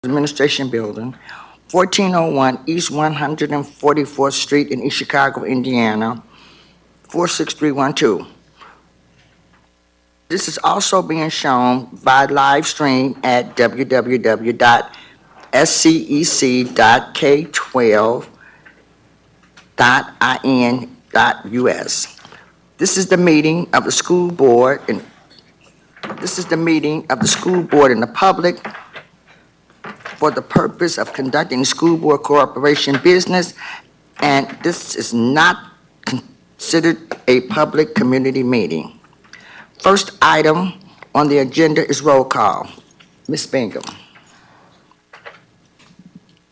Administration Building, 1401 East 144th Street in East Chicago, Indiana, 46312. This is also being shown by live stream at www.scec.k12.in.us. This is the meeting of the school board, and the public for the purpose of conducting school board corporation business, and this is not considered a public community meeting. First item on the agenda is roll call. Ms. Bingham.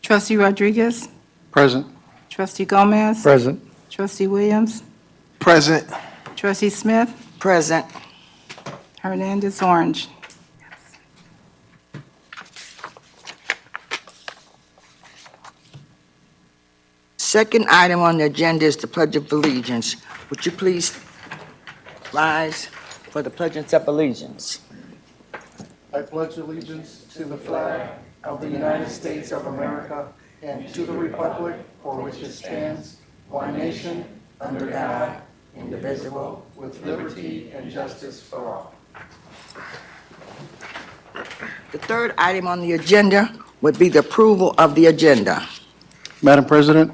Trustee Rodriguez? Present. Trustee Gomez? Present. Trustee Williams? Present. Trustee Smith? Present. Hernandez Orange? Second item on the agenda is the Pledge of Allegiance. Would you please rise for the Pledge of Allegiance? I pledge allegiance to the flag of the United States of America and to the republic for which it stands, one nation, under God, indivisible, with liberty and justice for all. The third item on the agenda would be the approval of the agenda. Madam President,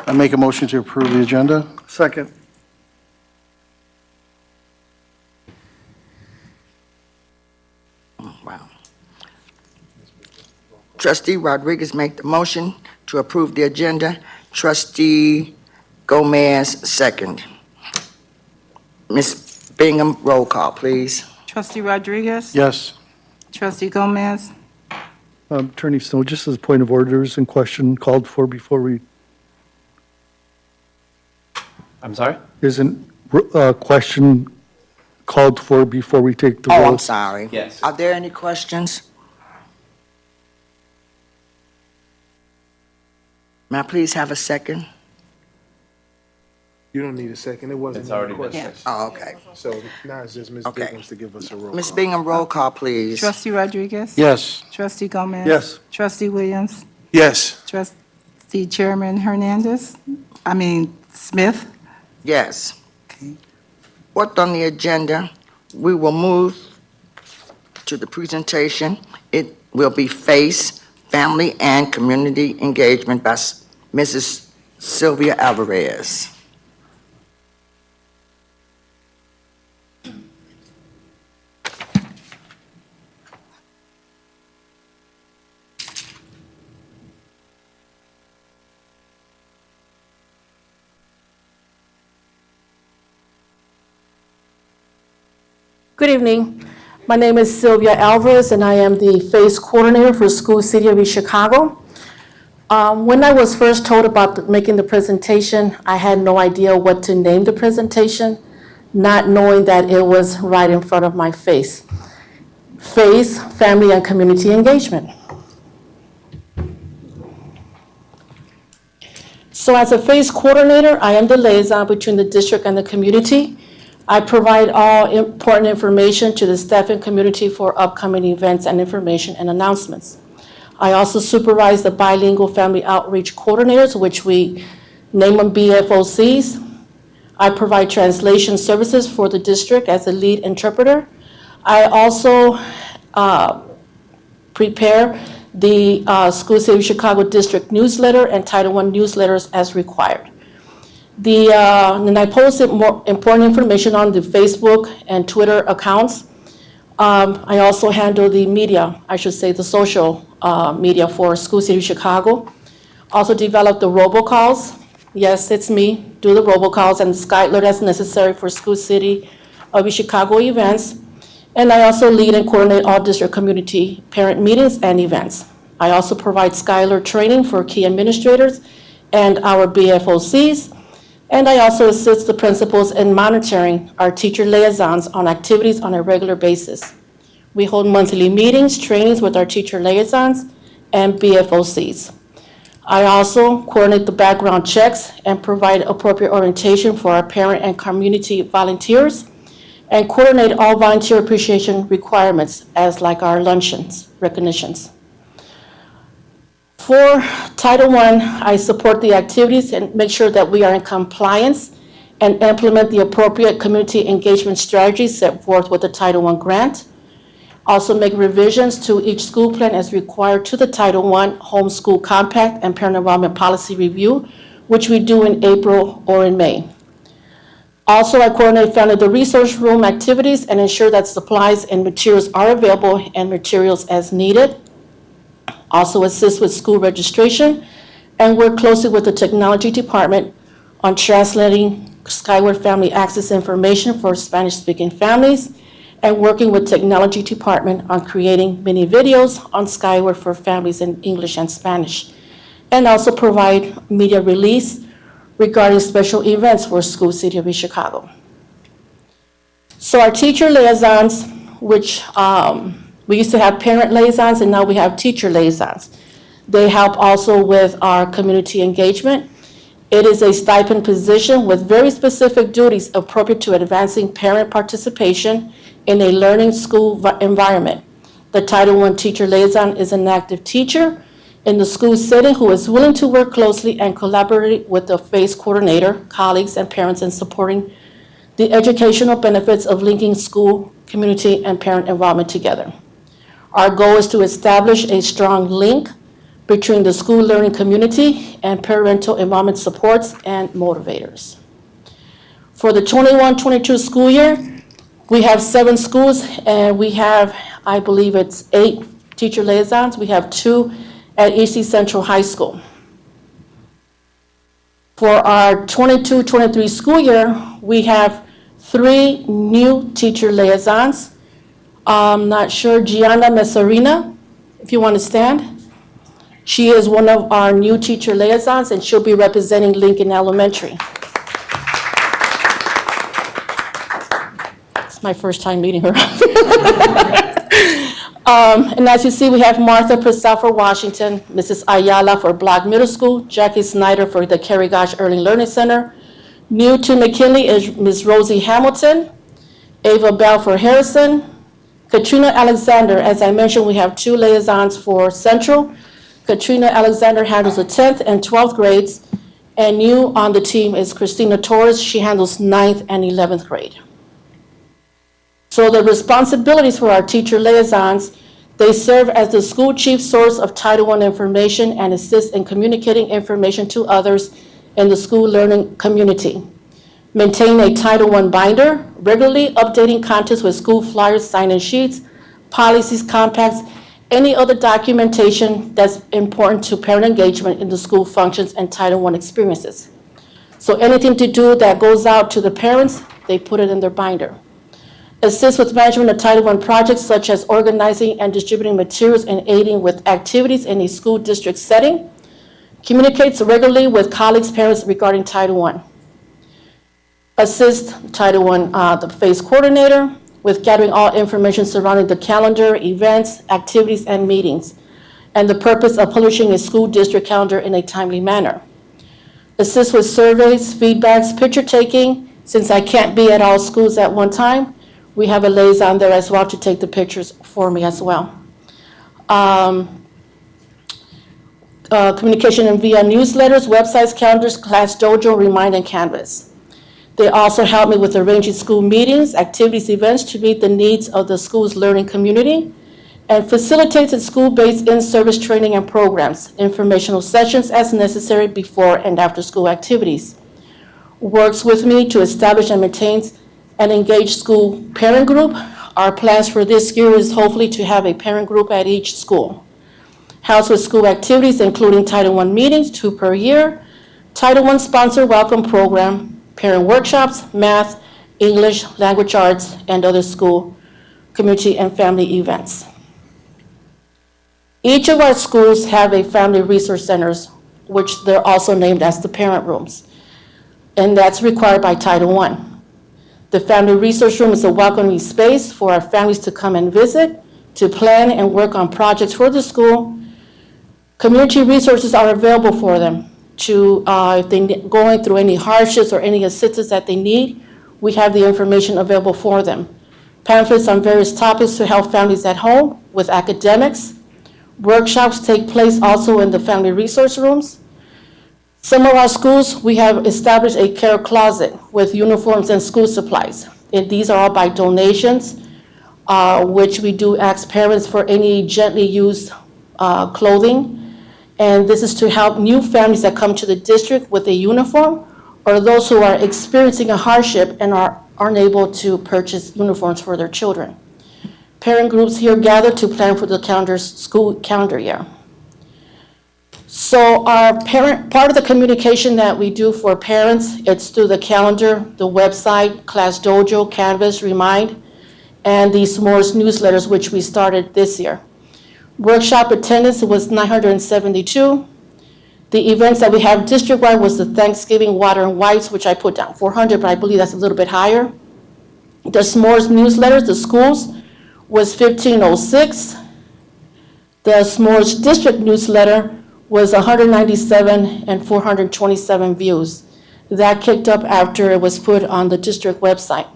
I make a motion to approve the agenda. Second. Oh, wow. Trustee Rodriguez make the motion to approve the agenda. Trustee Gomez second. Ms. Bingham, roll call, please. Trustee Rodriguez? Yes. Trustee Gomez? Attorney Snow, just as a point of orders and question called for before we, I'm sorry? isn't a question called for before we take the Oh, roll? I'm sorry. Yes. Are there any questions? May I please have a second? You don't need a second. It wasn't It's even a already been question. seconded. Oh, okay. So now it's just Ms. Okay. Bigums to give us a roll Ms. call. Bingham, roll call, please. Trustee Rodriguez? Yes. Trustee Gomez? Yes. Trustee Williams? Yes. Trustee Chairman Smith? Yes. Fourth on the agenda, we will move to the presentation. It will be FACE, Family and Community Engagement by Mrs. Sylvia Alvarez. Good evening. My name is Sylvia Alvarez, and I am the FACE coordinator for School City of East Chicago. When I was first told about making the presentation, I had no idea what to name the presentation, not knowing that it was right in front of my face. FACE, Family and Community Engagement. So as a FACE coordinator, I am the liaison between the district and the community. I provide all important information to the staff and community for upcoming events and information and announcements. I also supervise the bilingual family outreach coordinators, which we name them BFOCs. I provide translation services for the district as a lead interpreter. I also prepare the School City of Chicago District newsletter and Title I newsletters as required. Then I posted more important information on the Facebook and Twitter accounts. I also handle the media, I should say the social media for School City of Chicago. Also developed the robocalls. Yes, it's me, do the robocalls and Sky Alert as necessary for School City of Chicago events. And I also lead and coordinate all district community parent meetings and events. I also provide Sky Alert training for key administrators and our BFOCs. And I also assist the principals in monitoring our teacher liaisons on activities on a regular basis. We hold monthly meetings, trainings with our teacher liaisons and BFOCs. I also coordinate the background checks and provide appropriate orientation for our parent and community volunteers. and coordinate all volunteer appreciation requirements as like our luncheons, recognitions. For Title I, I support the activities and make sure that we are in compliance and implement the appropriate community engagement strategies set forth with the Title I grant. Also make revisions to each school plan as required to the Title I Homeschool Compact and Parent Involvement Policy Review, which we do in April or in May. Also, I coordinate Family the Resource Room activities and ensure that supplies and materials are available and materials as needed. Also assist with school registration and work closely with the technology department on translating Skyward Family Access information for Spanish-speaking families and working with technology department on creating mini videos on Skyward for families in English and Spanish. And also provide media release regarding special events for School City of East Chicago. So our teacher liaisons, which we used to have parent liaisons and now we have teacher liaisons. They help also with our community engagement. It is a stipend position with very specific duties appropriate to advancing parent participation in a learning school environment. The Title I teacher liaison is an active teacher in the school setting who is willing to work closely and collaborate with the FACE coordinator, colleagues, and parents in supporting the educational benefits of linking school, community, and parent involvement together. Our goal is to establish a strong link between the school learning community and parental involvement supports and motivators. For the 21-22 school year, we have 7 schools and we have, I believe it's 8 teacher liaisons. We have 2 at EC Central High School. For our 22-23 school year, we have 3 new teacher liaisons. I'm not sure, Gianna Mesarina, if you want to stand. She is one of our new teacher liaisons and she'll be representing Lincoln Elementary. It's my first time meeting her. And as you see, we have Martha Purcell for Washington, Mrs. Ayala for Black Middle School, Jackie Snyder for the Kerry Gosh Early Learning Center. New to McKinley is Ms. Rosie Hamilton, Ava Bell for Harrison, Katrina Alexander. As I mentioned, we have 2 liaisons for Central. Katrina Alexander handles the 10th and 12th grades, and new on the team is Christina Torres. She handles 9th and 11th grade. So the responsibilities for our teacher liaisons, they serve as the school chief source of Title I information and assist in communicating information to others in the school learning community. Maintain a Title I binder, regularly updating contents with school flyers, sign-in sheets, policies, compacts, any other documentation that's important to parent engagement in the school functions and Title I experiences. So anything to do that goes out to the parents, they put it in their binder. Assist with management of Title I projects such as organizing and distributing materials and aiding with activities in a school district setting. Communicates regularly with colleagues, parents regarding Title I. Assist Title I, the FACE coordinator, with gathering all information surrounding the calendar, events, activities, and meetings, and the purpose of publishing a school district calendar in a timely manner. Assist with surveys, feedbacks, picture taking. Since I can't be at all schools at one time, we have a liaison there as well to take the pictures for me as well. Communication and via newsletters, websites, calendars, Class Dojo, Remind, and Canvas. They also help me with arranging school meetings, activities, events to meet the needs of the school's learning community, and facilitates its school-based in-service training and programs, informational sessions as necessary before and after school activities. Works with me to establish and maintain an engaged school parent group. Our plans for this year is hopefully to have a parent group at each school. Helps with school activities, including Title I meetings, 2 per year, Title I sponsor welcome program, parent workshops, math, English, language arts, and other school, community, and family events. Each of our schools have a family resource centers, which they're also named as the parent rooms, and that's required by Title I. The family resource room is a welcoming space for our families to come and visit, to plan and work on projects for the school. Community resources are available for them to, if they're going through any hardships or any assistance that they need, we have the information available for them. Pamphlets on various topics to help families at home with academics. Workshops take place also in the family resource rooms. Some of our schools, we have established a care closet with uniforms and school supplies. And these are all by donations, which we do ask parents for any gently used clothing. And this is to help new families that come to the district with a uniform, or those who are experiencing a hardship and are unable to purchase uniforms for their children. Parent groups here gather to plan for the school calendar year. So our part of the communication that we do for parents, it's through the calendar, the website, Class Dojo, Canvas, Remind, and the S'mores newsletters, which we started this year. Workshop attendance was 972. The events that we have district-wide was the Thanksgiving Water and Wipes, which I put down 400, but I believe that's a little bit higher. The S'mores newsletters, the schools, was 1506. The S'mores district newsletter was 197 and 427 views. That kicked up after it was put on the district website.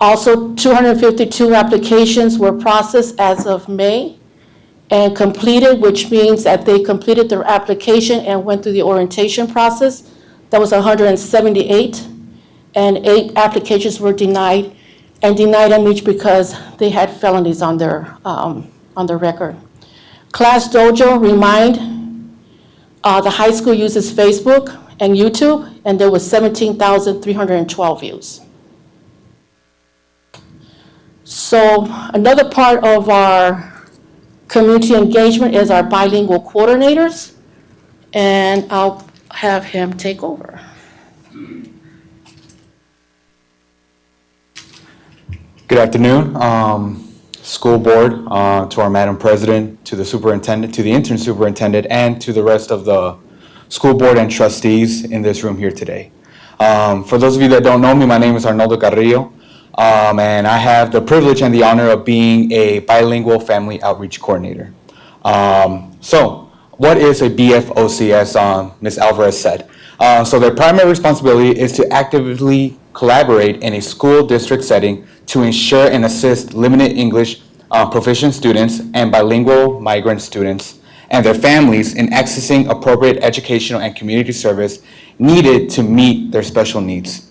Also, 252 applications were processed as of May and completed, which means that they completed their application and went through the orientation process. That was 178, and 8 applications were denied, and denied them each because they had felonies on their record. Class Dojo, Remind, the high school uses Facebook and YouTube, and there was 17,312 views. So another part of our community engagement is our bilingual coordinators, and I'll have him take over. Good afternoon, school board, to our Madam President, to the superintendent, to the intern superintendent, and to the rest of the school board and trustees in this room here today. For those of you that don't know me, my name is Arnoldo Carrillo, and I have the privilege and the honor of being a bilingual family outreach coordinator. So what is a BFOC, as Ms. Alvarez said? So their primary responsibility is to actively collaborate in a school district setting to ensure and assist limited English proficient students and bilingual migrant students and their families in accessing appropriate educational and community service needed to meet their special needs.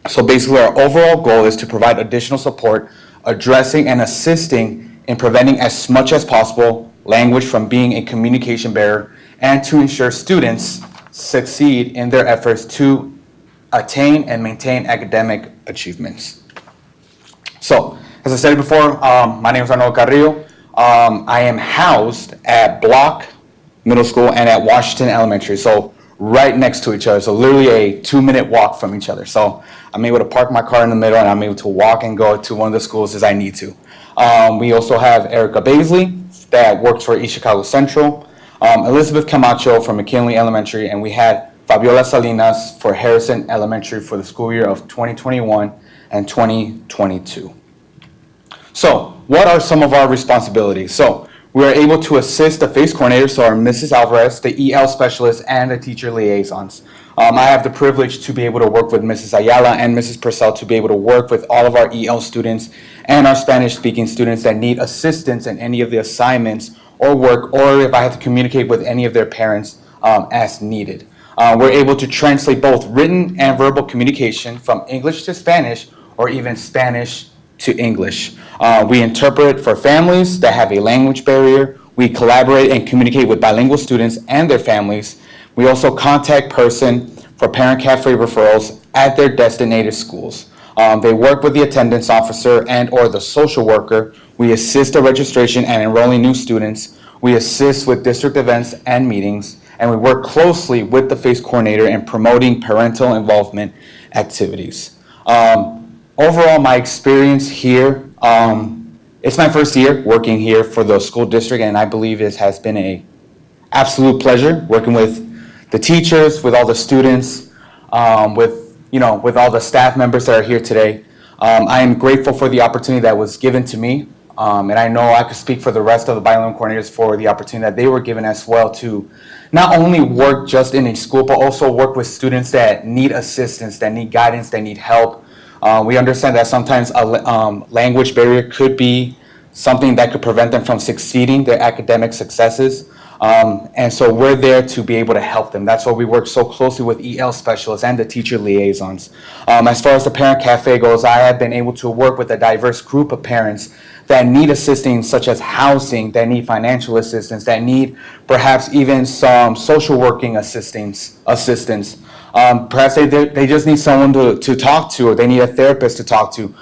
So basically, our overall goal is to provide additional support, addressing and assisting in preventing as much as possible language from being a communication barrier, and to ensure students succeed in their efforts to attain and maintain academic achievements. So, as I said before, my name is Arnoldo Carrillo. I am housed at Block Middle School and at Washington Elementary, so right next to each other, so literally a 2-minute walk from each other. So I'm able to park my car in the middle and I'm able to walk and go to one of the schools as I need to. We also have Erica Baisley that works for East Chicago Central, Elizabeth Camacho from McKinley Elementary, and we had Fabiola Salinas for Harrison Elementary for the school year of 2021 and 2022. So what are some of our responsibilities? So we are able to assist the FACE coordinators, so our Mrs. Alvarez, the EL specialists, and the teacher liaisons. I have the privilege to be able to work with Mrs. Ayala and Mrs. Purcell to be able to work with all of our EL students and our Spanish-speaking students that need assistance in any of the assignments or work, or if I have to communicate with any of their parents as needed. We're able to translate both written and verbal communication from English to Spanish, or even Spanish to English. We interpret for families that have a language barrier. We collaborate and communicate with bilingual students and their families. We also contact person for parent cafe referrals at their designated schools. They work with the attendance officer and or the social worker. We assist the registration and enrolling new students. We assist with district events and meetings, and we work closely with the FACE coordinator in promoting parental involvement activities. Overall, my experience here, it's my first year working here for the school district, and I believe it has been an absolute pleasure working with the teachers, with all the students, with all the staff members that are here today. I am grateful for the opportunity that was given to me, and I know I could speak for the rest of the bilingual coordinators for the opportunity that they were given as well to not only work just in a school, but also work with students that need assistance, that need guidance, that need help, We understand that sometimes a language barrier could be something that could prevent them from succeeding their academic successes. And so we're there to be able to help them. That's why we work so closely with EL specialists and the teacher liaisons. As far as the Parent Cafe goes, I have been able to work with a diverse group of parents that need assistance, such as housing, that need financial assistance, that need perhaps even some social working assistance. Perhaps they just need someone to talk to, or they need a therapist to talk to.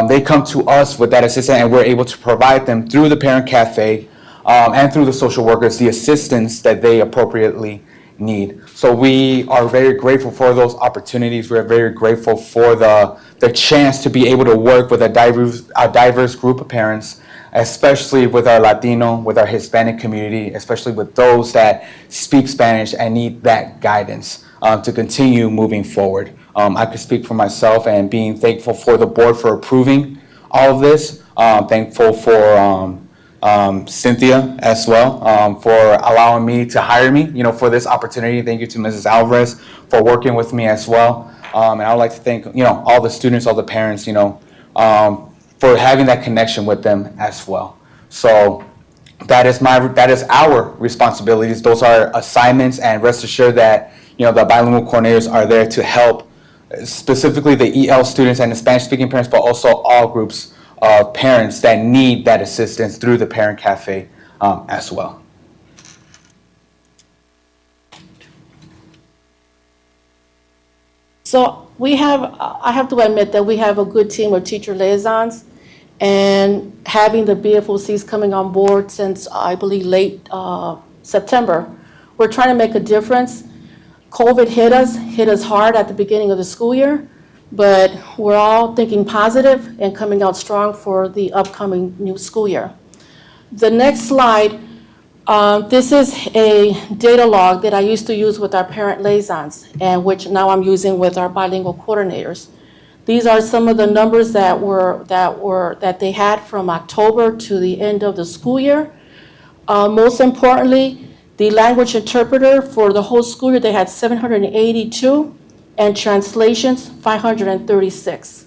They come to us with that assistance, and we're able to provide them through the Parent Cafe and through the social workers the assistance that they appropriately need. So we are very grateful for those opportunities. We're very grateful for the chance to be able to work with a diverse group of parents, especially with our Latino, with our Hispanic community, especially with those that speak Spanish and need that guidance to continue moving forward. I could speak for myself and being thankful for the board for approving all of this. Thankful for Cynthia as well for allowing me to hire me, for this opportunity. Thank you to Mrs. Alvarez for working with me as well. And I would like to thank, all the students, all the parents, for having that connection with them as well. So that is our responsibilities. Those are assignments, and rest assured that, the bilingual coordinators are there to help specifically the EL students and the Spanish-speaking parents, but also all groups of parents that need that assistance through the Parent Cafe as well. So I have to admit that we have a good team of teacher liaisons, and having the BFOCs coming on board since, I believe, late September, we're trying to make a difference. COVID hit us hard at the beginning of the school year, but we're all thinking positive and coming out strong for the upcoming new school year. The next slide, this is a data log that I used to use with our parent liaisons, and which now I'm using with our bilingual coordinators. These are some of the numbers that they had from October to the end of the school year. Most importantly, the language interpreter for the whole school year, they had 782, and translations, 536.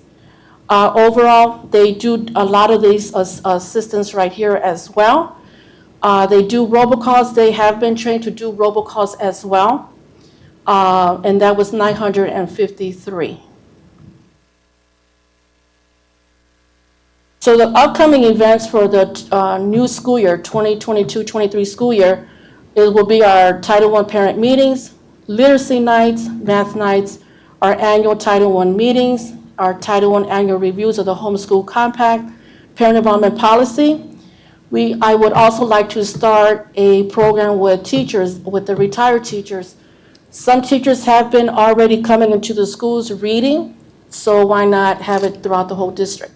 Overall, they do a lot of these assistance right here as well. They do robocalls. They have been trained to do robocalls as well, and that was 953. So the upcoming events for the new school year, 2022-23 school year, it will be our Title I parent meetings, literacy nights, math nights, our annual Title I meetings, our Title I annual reviews of the homeschool compact, parent involvement policy. I would also like to start a program with teachers, with the retired teachers. Some teachers have been already coming into the schools reading, so why not have it throughout the whole district?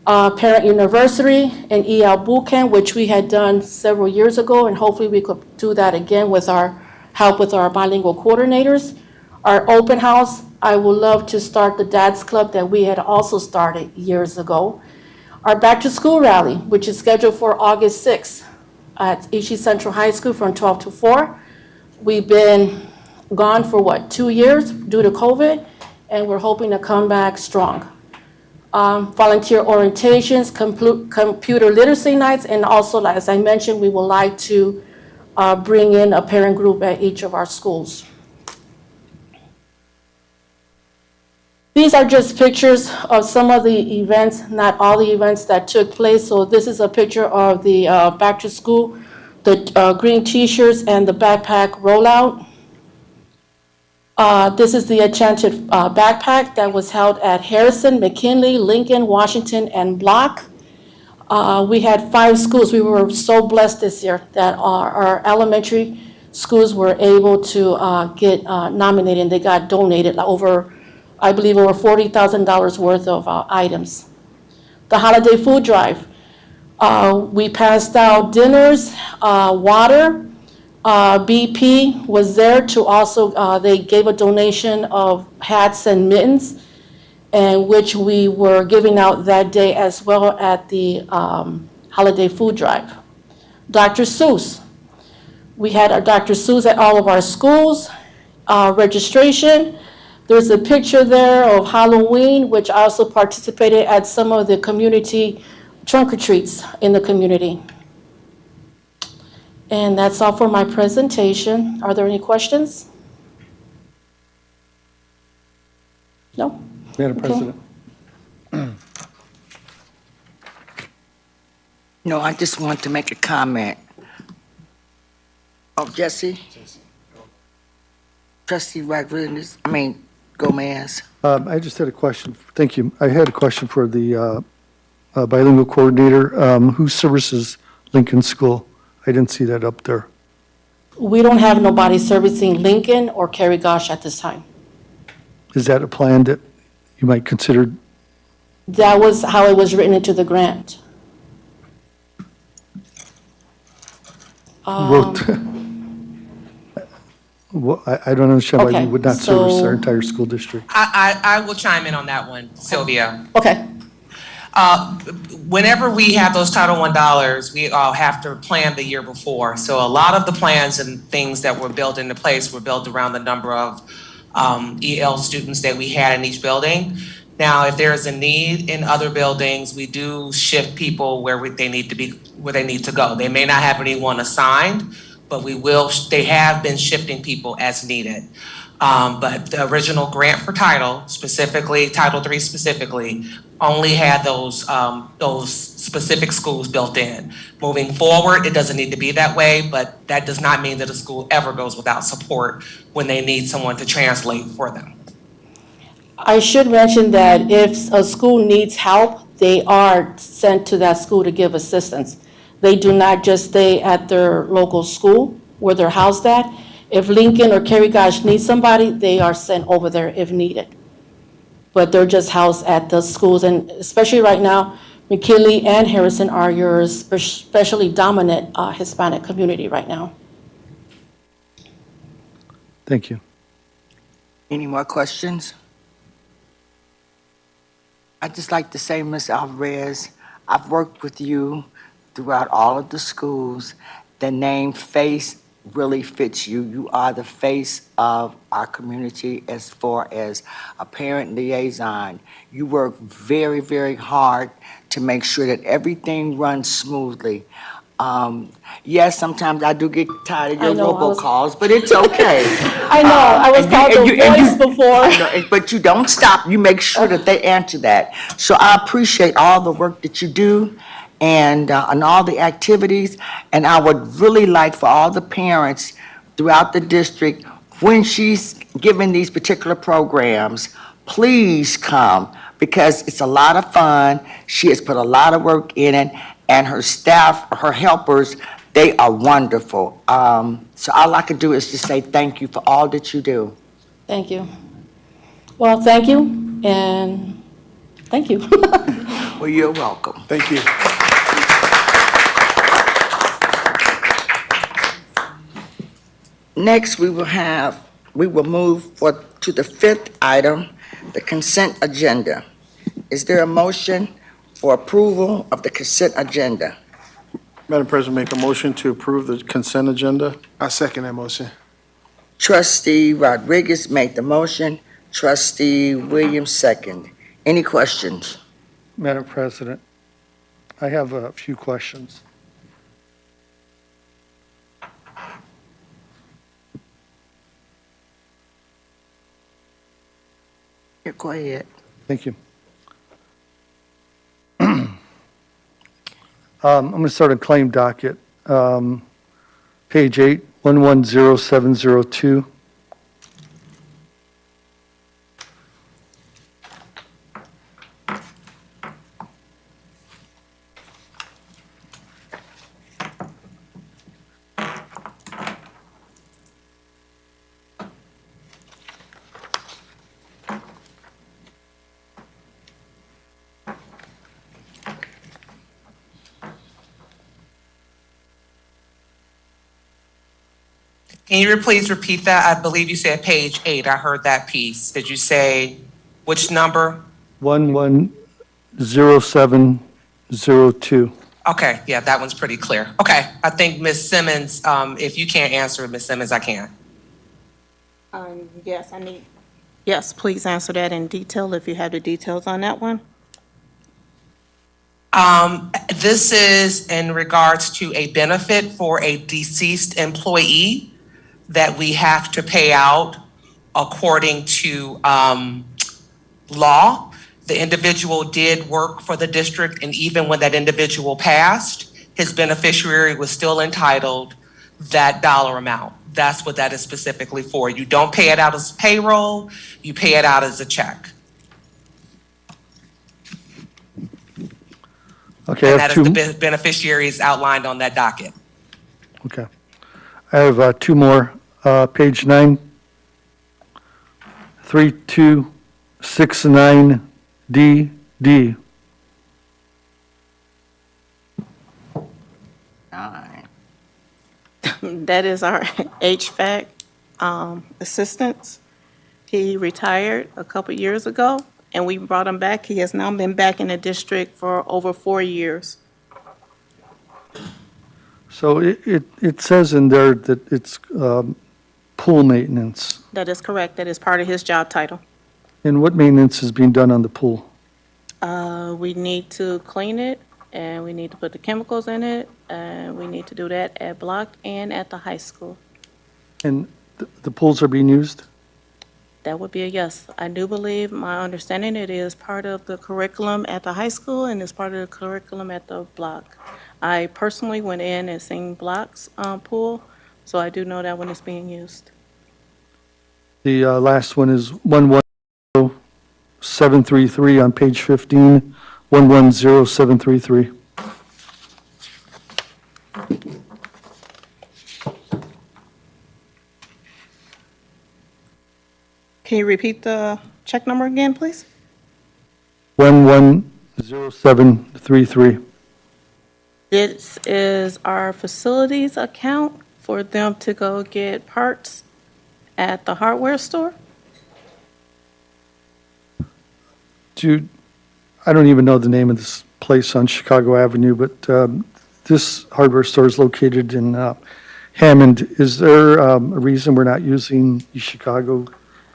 Parent University and EL Boot Camp, which we had done several years ago, and hopefully we could do that again with our help with our bilingual coordinators. Our open house, I would love to start the Dads Club that we had also started years ago. Our Back to School rally, which is scheduled for August 6th at Ishi Central High School from 12 to 4. We've been gone for 2 years due to COVID, and we're hoping to come back strong. Volunteer orientations, computer literacy nights, and also, as I mentioned, we would like to bring in a parent group at each of our schools. These are just pictures of some of the events, not all the events that took place. So this is a picture of the back to school, the green t-shirts and the backpack rollout. This is the Enchanted backpack that was held at Harrison, McKinley, Lincoln, Washington, and Block. We had 5 schools. We were so blessed this year that our elementary schools were able to get nominated, and they got donated over $40,000 worth of items. The holiday food drive. We passed out dinners, water. BP was there to also, they gave a donation of hats and mittens, and which we were giving out that day as well at the holiday food drive. Dr. Seuss. We had our Dr. Seuss at all of our schools. Registration. There's a picture there of Halloween, which I also participated at some of the community trunk or treats in the community. And that's all for my presentation. Are there any questions? No? Madam Okay. President. No, I just want to make a comment. Oh, Jesse? Trustee Rodriguez, Gomez. I just had a question. Thank you. I had a question for the bilingual coordinator. Who services Lincoln School? I didn't see that up there. We don't have nobody servicing Lincoln or Kerry Gosh at this time. Is that a plan that you might consider? That was how it was written into the grant. wrote? Well, I don't understand why Okay, we would not service so- our entire school district. I will chime in on that one, Sylvia. Okay, Whenever we have those Title I dollars, we all have to plan the year before. So a lot of the plans and things that were built into place were built around the number of EL students that we had in each building. Now, if there is a need in other buildings, we do shift people where they need to be, where they need to go. They may not have anyone assigned, but they have been shifting people as needed. But the original grant for Title III specifically, only had those specific schools built in. Moving forward, it doesn't need to be that way, but that does not mean that a school ever goes without support when they need someone to translate for them. I should mention that if a school needs help, they are sent to that school to give assistance. They do not just stay at their local school where they're housed at. If Lincoln or Kerry Gosh needs somebody, they are sent over there if needed. But they're just housed at the schools, and especially right now, McKinley and Harrison are your especially dominant Hispanic community right now. Thank you. Any more questions? I'd just like to say, Ms. Alvarez, I've worked with you throughout all of the schools. The name FACE really fits you. You are the face of our community as far as a parent liaison. You work very, very hard to make sure that everything runs smoothly. Yes, sometimes I do get tired of I your know, I was- robocalls, but it's okay. I know, I was and called you- the and you- voice before. I know, but you don't stop. You make sure that they answer that. So I appreciate all the work that you do and all the activities. And I would really like for all the parents throughout the district, when she's giving these particular programs, please come because it's a lot of fun. She has put a lot of work in it, and her staff, her helpers, they are wonderful. So all I can do is just say thank you for all that you do. Thank you. Well, thank you, and thank you. Well, you're welcome. Thank you. Next, we will move to the fifth item, the consent agenda. Is there a motion for approval of the consent agenda? Madam President, make a motion to approve the consent agenda. I second that motion. Trustee Rodriguez made the motion, trustee Williams second. Any questions? Madam President, I have a few questions. Yeah, go ahead. Thank you. I'm going to start on claim docket. Page 8, 110702. Can you please repeat that? I believe you said page 8. I heard that piece. Did you say which number? 110702. Okay, yeah, that one's pretty clear. Okay, I think Ms. Simmons, if you can't answer, Ms. Simmons, I can. Yes, I need Yes, please answer that in detail if you have the details on that one. This is in regards to a benefit for a deceased employee that we have to pay out according to law. The individual did work for the district, and even when that individual passed, his beneficiary was still entitled that dollar amount. That's what that is specifically for. You don't pay it out as payroll, you pay it out as a check. Okay, And I that have is two, the beneficiaries outlined on that docket. okay. I have two more. Page 9, 3269D. Nine. That is our HVAC assistant. He retired a couple years ago, and we brought him back. He has now been back in the district for over 4 years. So it says in there that it's pool maintenance. That is correct. That is part of his job title. And what maintenance is being done on the pool? We need to clean it, and we need to put the chemicals in it, and we need to do that at Block and at the high school. And the pools are being used? That would be a yes. I do believe, my understanding, it is part of the curriculum at the high school and is part of the curriculum at the Block. I personally went in and seen Block's pool, so I do know that one is being used. The last one is 110733 on page 15, 110733. Can you repeat the check number again, please? 110733. This is our facilities account for them to go get parts at the hardware store. I don't even know the name of this place on Chicago Avenue, but this hardware store is located in Hammond. Is there a reason we're not using the Chicago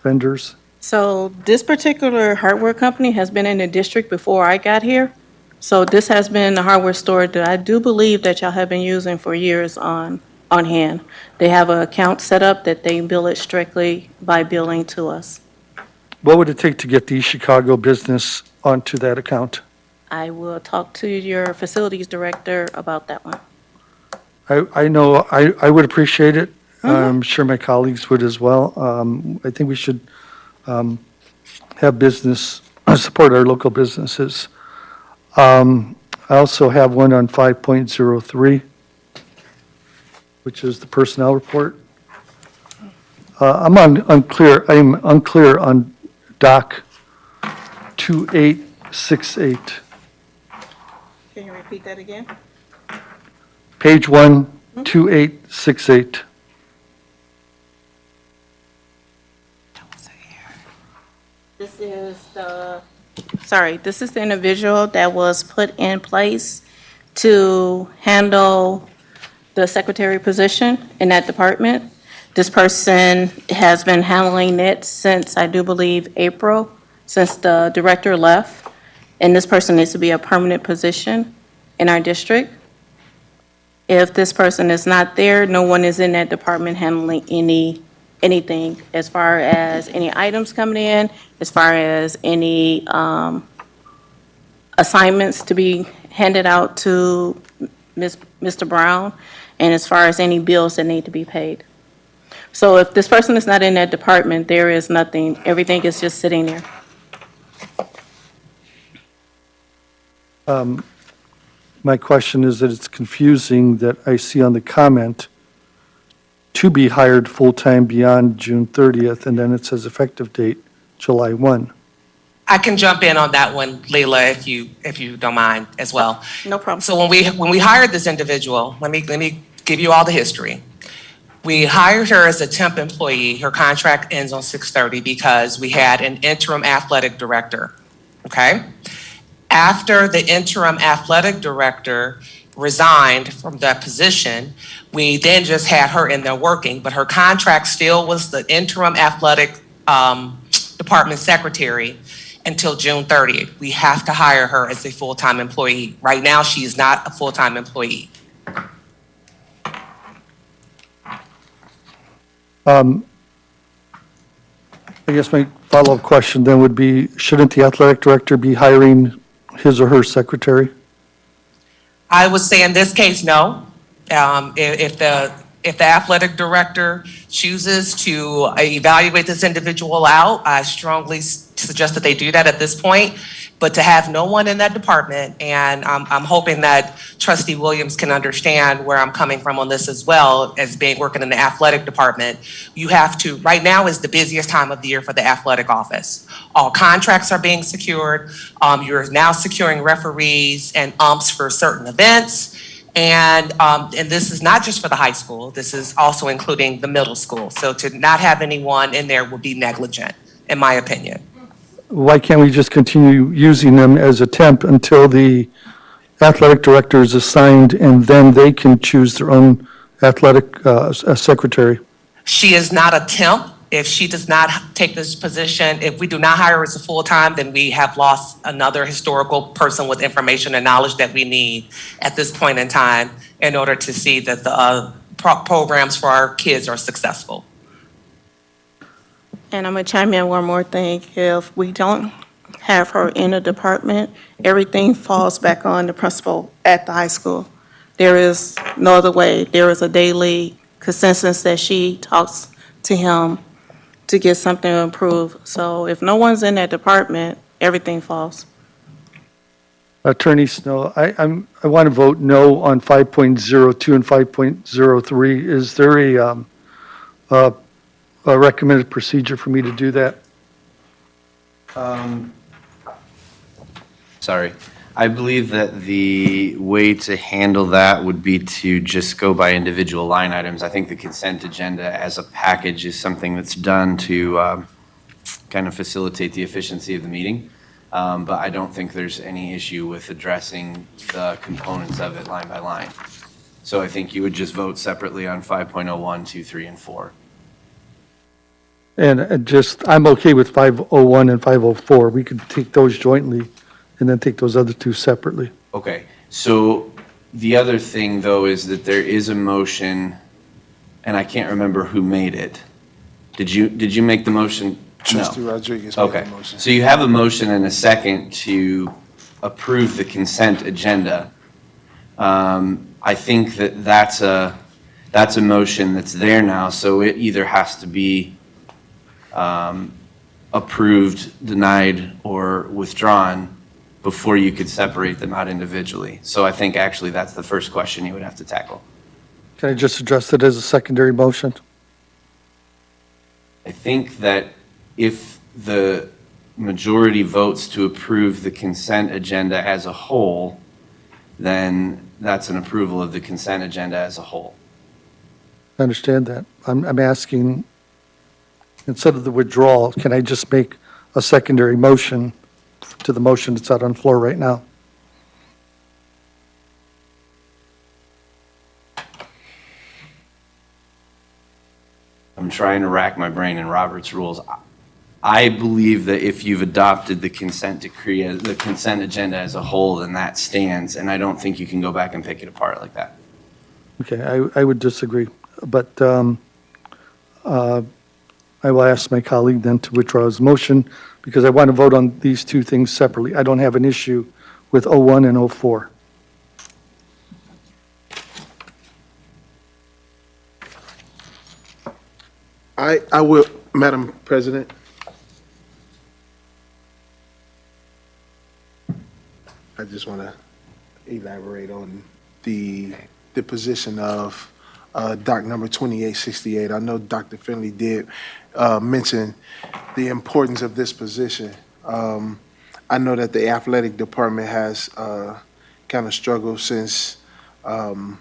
vendors? So this particular hardware company has been in the district before I got here. So this has been the hardware store that I do believe that y'all have been using for years on hand. They have an account set up that they bill it strictly by billing to us. What would it take to get the Chicago business onto that account? I will talk to your facilities director about that one. I know, I would appreciate it. I'm sure my colleagues would as well. I think we should have business, support our local businesses. I also have one on 5.03, which is the personnel report. I'm unclear on Doc 2868. Can you repeat that again? Page 1, 2868. This is this is the individual that was put in place to handle the secretary position in that department. This person has been handling it since, I do believe, April, since the director left. And this person needs to be a permanent position in our district. If this person is not there, no one is in that department handling anything as far as any items coming in, as far as any assignments to be handed out to Mr. Brown, and as far as any bills that need to be paid. So if this person is not in that department, there is nothing, everything is just sitting there. My question is that it's confusing that I see on the comment, to be hired full-time beyond June 30th, and then it says effective date, July 1. I can jump in on that one, Leila, if you don't mind as well. No problem. So when we hired this individual, let me give you all the history. We hired her as a temp employee. Her contract ends on 6/30 because we had an interim athletic director, okay? After the interim athletic director resigned from that position, we then just had her in there working, but her contract still was the interim athletic department secretary until June 30th. We have to hire her as a full-time employee. Right now, she is not a full-time employee. I guess my follow-up question then would be, shouldn't the athletic director be hiring his or her secretary? I would say in this case, no. If the athletic director chooses to evaluate this individual out, I strongly suggest that they do that at this point. But to have no one in that department, and I'm hoping that Trustee Williams can understand where I'm coming from on this as well, as being working in the athletic department, you have to, right now is the busiest time of the year for the athletic office. All contracts are being secured. You're now securing referees and umps for certain events. And this is not just for the high school, this is also including the middle school. So to not have anyone in there would be negligent, in my opinion. Why can't we just continue using them as a temp until the athletic director is assigned, and then they can choose their own athletic secretary? She is not a temp. If she does not take this position, if we do not hire her as a full-time, then we have lost another historical person with information and knowledge that we need at this point in time in order to see that the programs for our kids are successful. And I'm going to chime in one more thing. If we don't have her in a department, everything falls back on the principal at the high school. There is no other way. There is a daily consensus that she talks to him to get something improved. So if no one's in that department, everything falls. Attorney Snow, I want to vote no on 5.02 and 5.03. Is there a recommended procedure for me to do that? Sorry. I believe that the way to handle that would be to just go by individual line items. I think the consent agenda as a package is something that's done to kind of facilitate the efficiency of the meeting. But I don't think there's any issue with addressing the components of it line by line. So I think you would just vote separately on 5.01, 2, 3, and 4. And I'm okay with 501 and 504. We could take those jointly and then take those other two separately. Okay, so the other thing, though, is that there is a motion, and I can't remember who made it. Did you make the motion? Trustee No. Rodriguez made Okay, the motion. so you have a motion and a second to approve the consent agenda. I think that that's a motion that's there now, so it either has to be approved, denied, or withdrawn before you could separate them out individually. So I think actually that's the first question you would have to tackle. Can I just address it as a secondary motion? I think that if the majority votes to approve the consent agenda as a whole, then that's an approval of the consent agenda as a whole. I understand that. I'm asking, instead of the withdrawal, can I just make a secondary motion to the motion that's out on the floor right now? I'm trying to rack my brain in Robert's rules. I believe that if you've adopted the consent decree, the consent agenda as a whole, then that stands, and I don't think you can go back and pick it apart like that. Okay, I would disagree, but I will ask my colleague then to withdraw his motion, because I want to vote on these two things separately. I don't have an issue with 01 and 04. I will, Madam President. I just want to elaborate on the position of doc number 2868. I know Dr. Finley did mention the importance of this position. I know that the athletic department has kind of struggled since the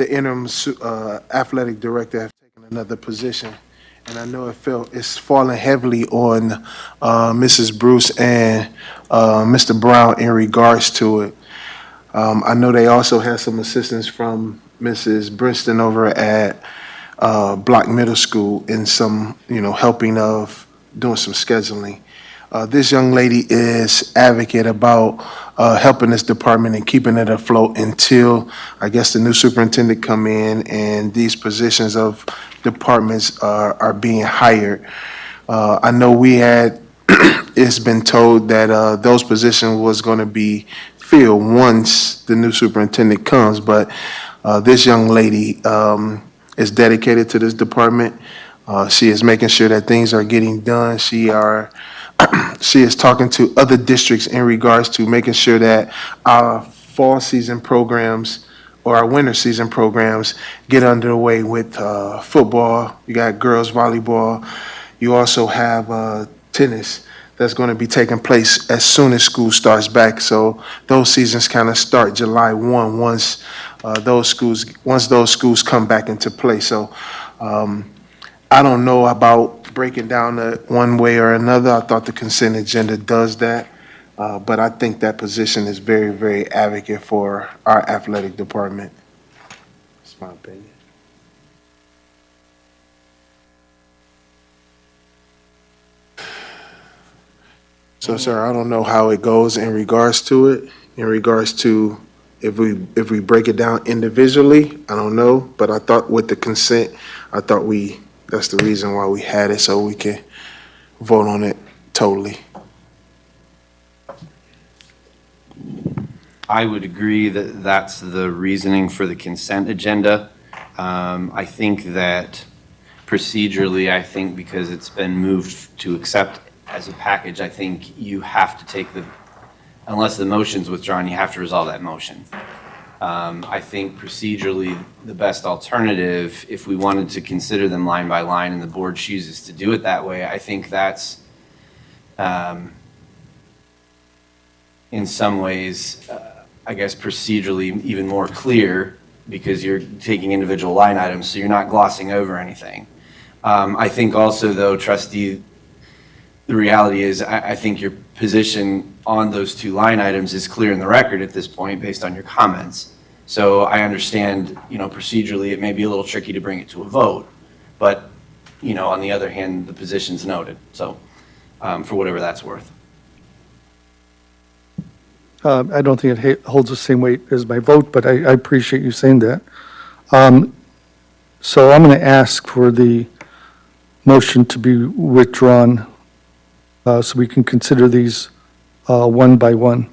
interim athletic director has taken another position. And I know it's fallen heavily on Mrs. Bruce and Mr. Brown in regards to it. I know they also had some assistance from Mrs. Brinston over at Block Middle School in some, helping of doing some scheduling. This young lady is advocate about helping this department and keeping it afloat until, I guess, the new superintendent come in and these positions of departments are being hired. I know we had, it's been told that those positions was going to be filled once the new superintendent comes, but this young lady is dedicated to this department. She is making sure that things are getting done. She is talking to other districts in regards to making sure that our fall season programs or our winter season programs get underway with football. You got girls volleyball. You also have tennis that's going to be taking place as soon as school starts back. So those seasons kind of start July 1 once those schools come back into play. So I don't know about breaking down it one way or another. I thought the consent agenda does that. But I think that position is very, very advocate for our athletic department. That's my opinion. So, sir, I don't know how it goes in regards to it, in regards to if we break it down individually, I don't know. But I thought with the consent, that's the reason why we had it, so we can vote on it totally. I would agree that that's the reasoning for the consent agenda. I think that procedurally, I think because it's been moved to accept as a package, I think you have to take unless the motion's withdrawn, you have to resolve that motion. I think procedurally, the best alternative, if we wanted to consider them line by line and the board chooses to do it that way, I think that's, in some ways, I guess procedurally even more clear because you're taking individual line items, so you're not glossing over anything. I think also, though, trustee, the reality is I think your position on those two line items is clear in the record at this point based on your comments. So I understand, procedurally it may be a little tricky to bring it to a vote, but, on the other hand, the position's noted. So for whatever that's worth. I don't think it holds the same weight as my vote, but I appreciate you saying that. So I'm going to ask for the motion to be withdrawn so we can consider these one by one.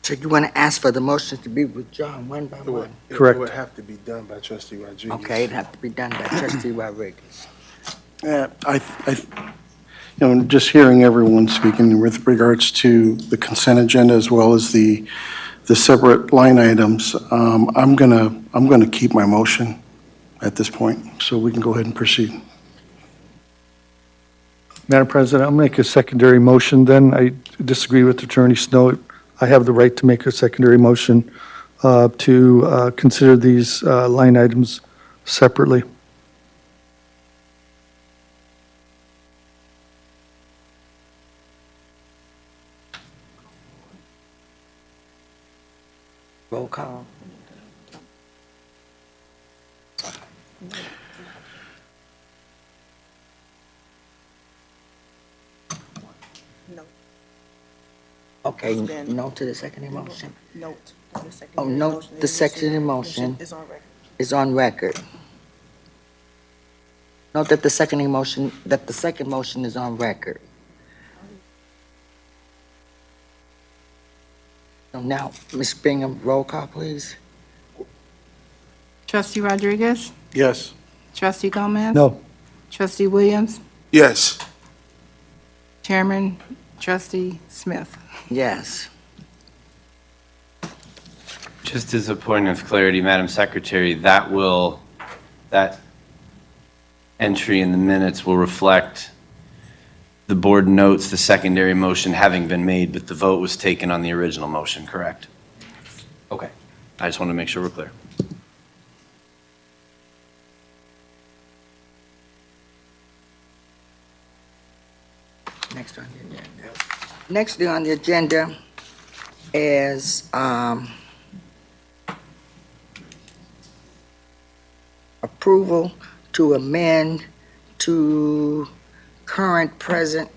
So you want to ask for the motion to be withdrawn one by one? Correct. It would have to be done by trustee Rodriguez. Okay, it'd have to be done by trustee Rodriguez. Yeah, just hearing everyone speaking with regards to the consent agenda as well as the separate line items, I'm gonna keep my motion at this point, so we can go ahead and proceed. Madam President, I'll make a secondary motion then. I disagree with Attorney Snow. I have the right to make a secondary motion to consider these line items separately. Roll call. Okay, no to the second motion. Note. Oh, note the second motion Is on record. is on record. Note that the second motion is on record. So now, Ms. Bingham, roll call, please. Trustee Rodriguez? Yes. Trustee Gomez? No. Trustee Williams? Yes. Chairman, Trustee Smith? Yes. Just as a point of clarity, Madam Secretary, that entry in the minutes will reflect the board notes the secondary motion having been made, but the vote was taken on the original motion, correct? Okay. I just want to make sure we're clear. Next on the agenda. Next on the agenda is approval to amend to current present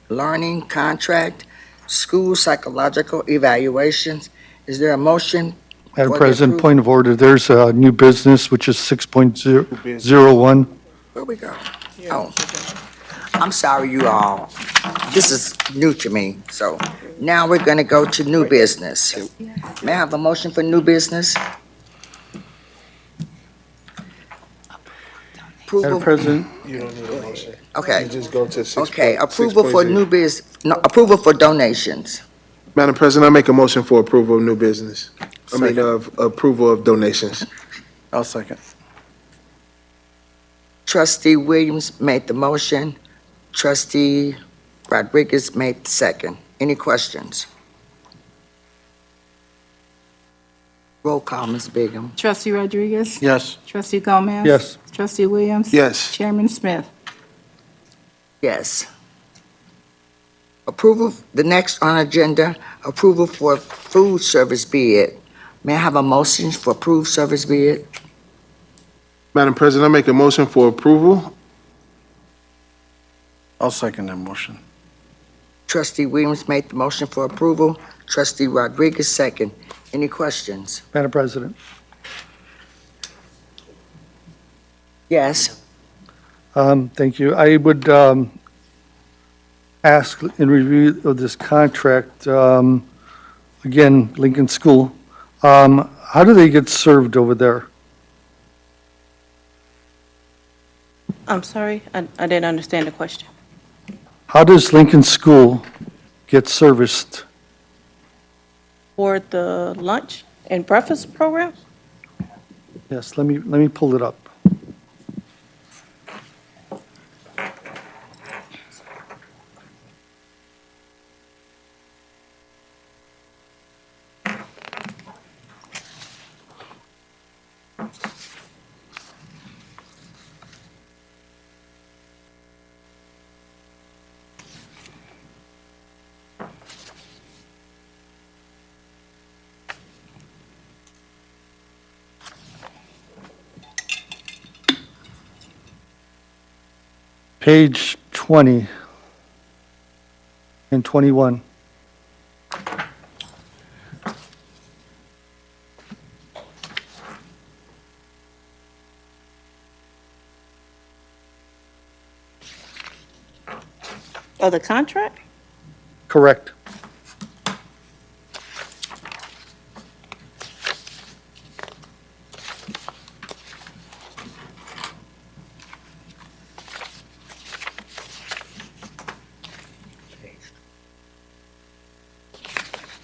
learning contract, school psychological evaluations. Is there a motion? Madam For the President, approval. point of order, there's a new business, which is 6.01. Where we go? Oh, I'm sorry, you all. This is new to me, so now we're gonna go to new business. May I have a motion for new business? Madam Approval, President, You don't need a motion. You okay, just go to 6. okay, approval for new approval for donations. Madam President, I make a motion for approval of new business. I mean, of approval of donations. I'll second. Trustee Williams made the motion. Trustee Rodriguez made the second. Any questions? Roll call, Ms. Bigum. Trustee Rodriguez? Yes. Trustee Gomez? yes. Trustee Williams? Yes. Chairman Smith? Yes. Approval, the next on agenda, approval for food service bid. May I have a motion for approved service bid? Madam President, I make a motion for approval. I'll second that motion. Trustee Williams made the motion for approval. Trustee Rodriguez second. Any questions? Madam President, Yes. thank you. I would ask in review of this contract, again, Lincoln School, how do they get served over there? I'm sorry, I didn't understand the question. How does Lincoln School get serviced? For the lunch and breakfast program? Yes, let me pull it up. Page 20 and 21. Of the contract? Correct.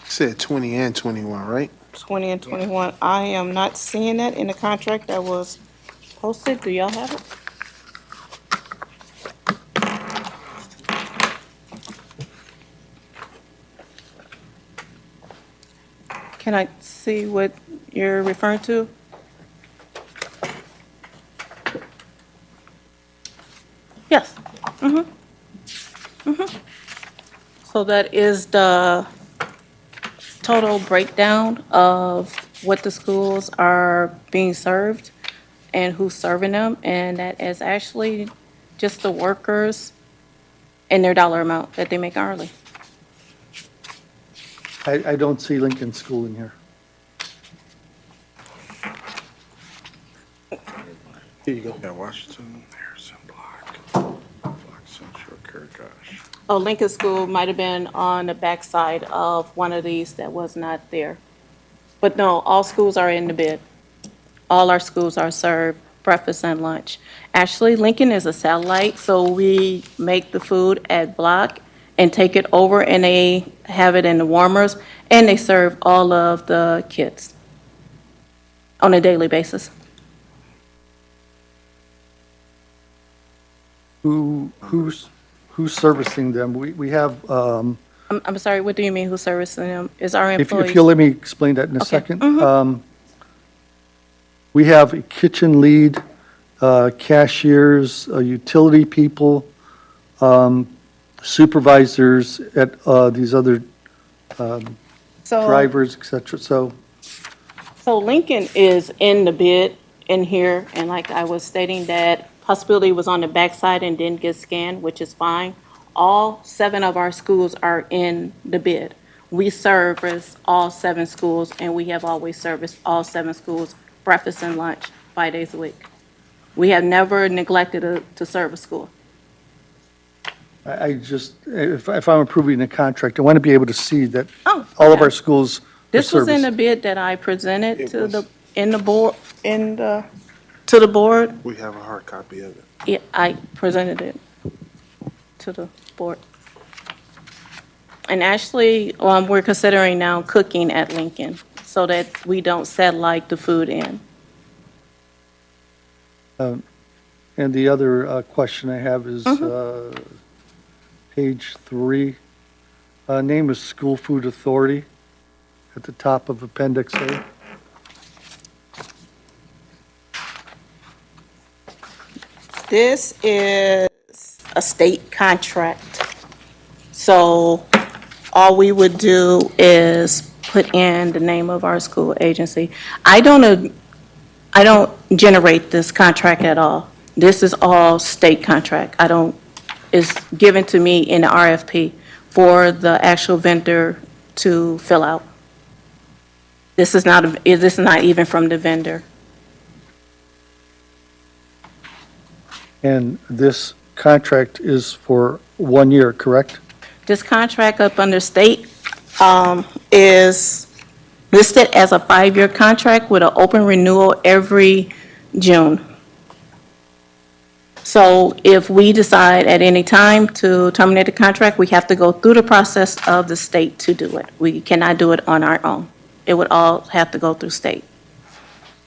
Said 20 and 21, right? 20 and 21. I am not seeing that in the contract that was posted. Do y'all have it? Can I see what you're referring to? Yes. So that is the total breakdown of what the schools are being served and who's serving them, and that is actually just the workers and their dollar amount that they make hourly. I don't see Lincoln School in here. Here you go. Yeah, Washington, Harrison, Block Central, Kirkosh. Oh, Lincoln School might have been on the backside of one of these that was not there. But no, all schools are in the bid. All our schools are served breakfast and lunch. Actually, Lincoln is a satellite, so we make the food at Block and take it over, and they have it in the warmers, and they serve all of the kids on a daily basis. Who's servicing them? We have, I'm sorry, what do you mean who's servicing them? Is our if employees? you'll let me explain that in a Okay. second. We have a kitchen lead, cashiers, utility people, supervisors at these other So- drivers, et cetera. So So Lincoln is in the bid, in here, and like I was stating, that possibility was on the backside and didn't get scanned, which is fine. All 7 of our schools are in the bid. We service all 7 schools, and we have always serviced all 7 schools, breakfast and lunch, 5 days a week. We have never neglected to serve a school. I just, if I'm approving a contract, I want to be able to see that Oh, all of okay. our schools are This was in the serviced. bid that I presented It to was. to the board. We have a hard copy of it. Yeah, I presented it to the board. And actually, we're considering now cooking at Lincoln so that we don't satellite the food in. And the other question I have is page 3. Name of School Food Authority at the top of Appendix A. This is a state contract. So all we would do is put in the name of our school agency. I don't generate this contract at all. This is all state contract. It's given to me in the RFP for the actual vendor to fill out. This is not even from the vendor. And this contract is for 1 year, correct? This contract up under state is listed as a 5-year contract with an open renewal every June. So if we decide at any time to terminate the contract, we have to go through the process of the state to do it. We cannot do it on our own. It would all have to go through state.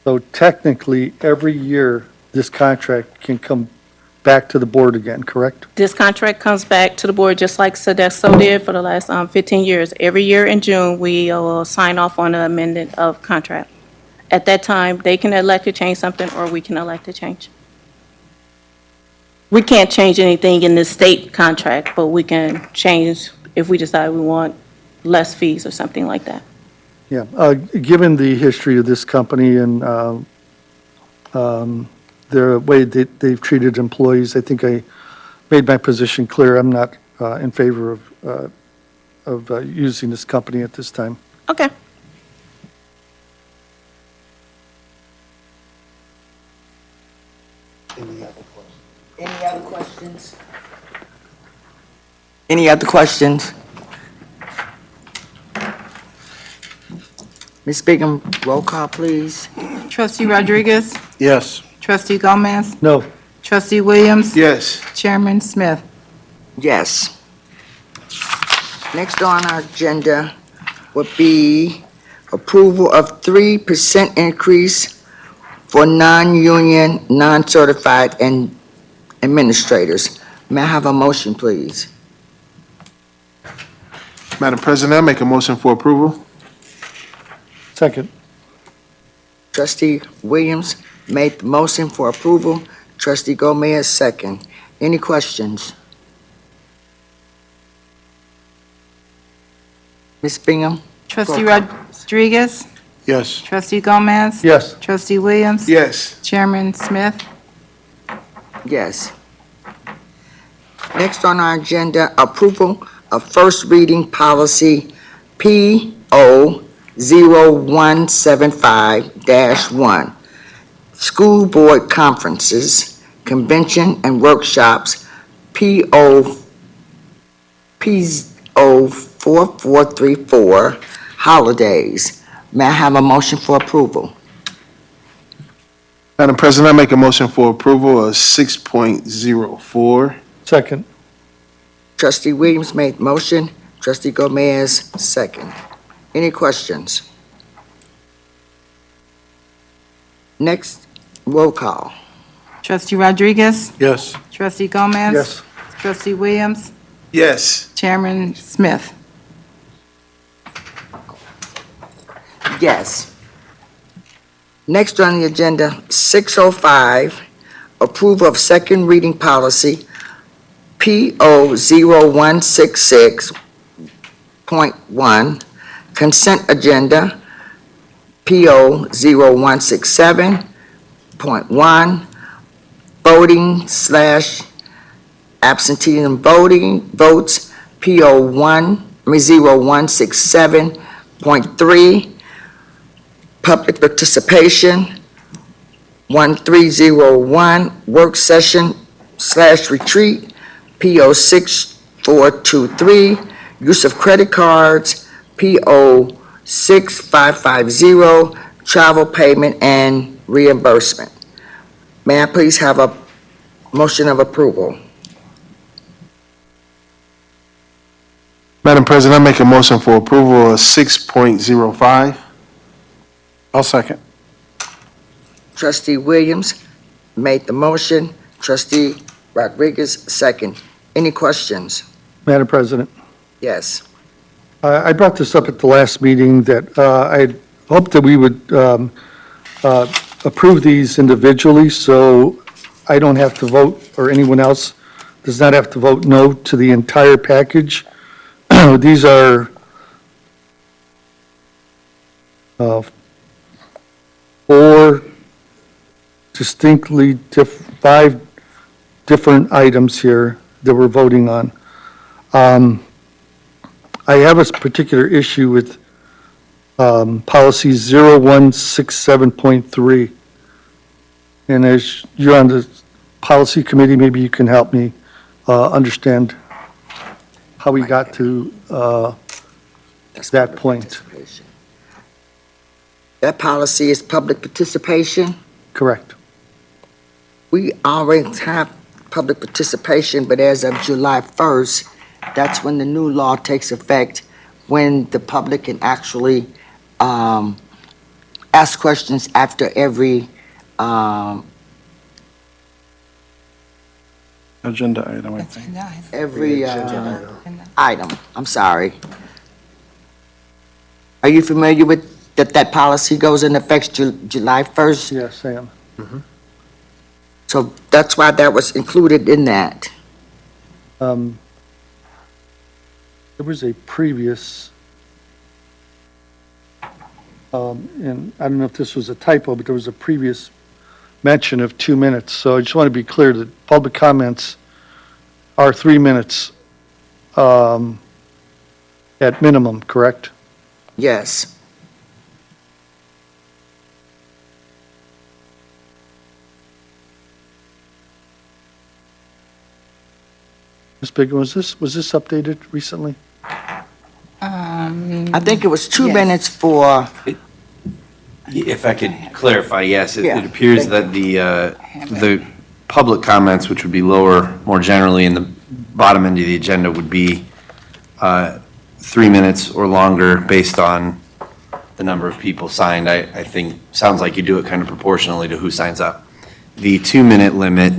So technically, every year, this contract can come back to the board again, correct? This contract comes back to the board just like Sodexo did for the last 15 years. Every year in June, we will sign off on an amendment of contract. At that time, they can elect to change something, or we can elect to change. We can't change anything in the state contract, but we can change if we decide we want less fees or something like that. Yeah, given the history of this company and the way that they've treated employees, I think I made my position clear. I'm not in favor of using this company at this time. Okay. Any other questions? Any other questions? Ms. Bingham, roll call, please. Trustee Rodriguez? Yes. Trustee Gomez? No, Trustee Williams? Yes. Chairman Smith? Yes. Next on our agenda would be approval of 3% increase for non-union, non-certified and administrators. May I have a motion, please? Madam President, I make a motion for approval. second. Trustee Williams made the motion for approval. Trustee Gomez, second. Any questions? Ms. Bingham? Trustee Roll call. Rodriguez? Yes. Trustee Gomez? Yes, Trustee Williams? Yes. Chairman Smith? Yes. Next on our agenda, approval of first reading policy PO0175-1, school board conferences, convention and workshops, PO4434, holidays. May I have a motion for approval? Madam President, I make a motion for approval of 6.04. second. Trustee Williams made motion, trustee Gomez, second. Any questions? Next, roll call. Trustee Rodriguez? Yes. Trustee Gomez? Yes, Trustee Williams? Yes. Chairman Smith? Yes. Next on the agenda, 605, approval of second reading policy, PO0166.1, consent agenda, PO0167, 6.1, voting / absentee voting votes, PO 0167.3, public participation, 1301, work session / retreat, PO 6423, use of credit cards, PO 6550, travel payment and reimbursement. May I please have a motion of approval? Madam President, I make a motion for approval of 6.05. I'll second. Trustee Williams made the motion, trustee Rodriguez second. Any questions? Madam President, Yes. I brought this up at the last meeting that I hoped that we would approve these individually, so I don't have to vote, or anyone else does not have to vote no to the entire package. These are four distinctly 5 different items here that we're voting on. I have a particular issue with policy 0167.3. And as you're on the policy committee, maybe you can help me understand how we got to That's that public point. participation. That policy is public participation. Correct. We already have public participation, but as of July 1st, that's when the new law takes effect, when the public can actually ask questions after every Agenda item, I think. item. I'm sorry. Are you familiar with that policy goes in effect July 1st? Yes, I am. So that's why that was included in that. There was a previous, and I don't know if this was a typo, but there was a previous mention of 2 minutes. So I just want to be clear that public comments are 3 minutes at minimum, correct? Yes. Ms. Biggs, was this updated recently? I think it was 2 Yes. minutes for, If I could clarify, yes, Yeah, it appears thank that the public comments, which would be lower more generally in the bottom end of the agenda, would be 3 minutes or longer based on the number of people signed. I think, sounds like you do it kind of proportionally to who signs up. The 2-minute limit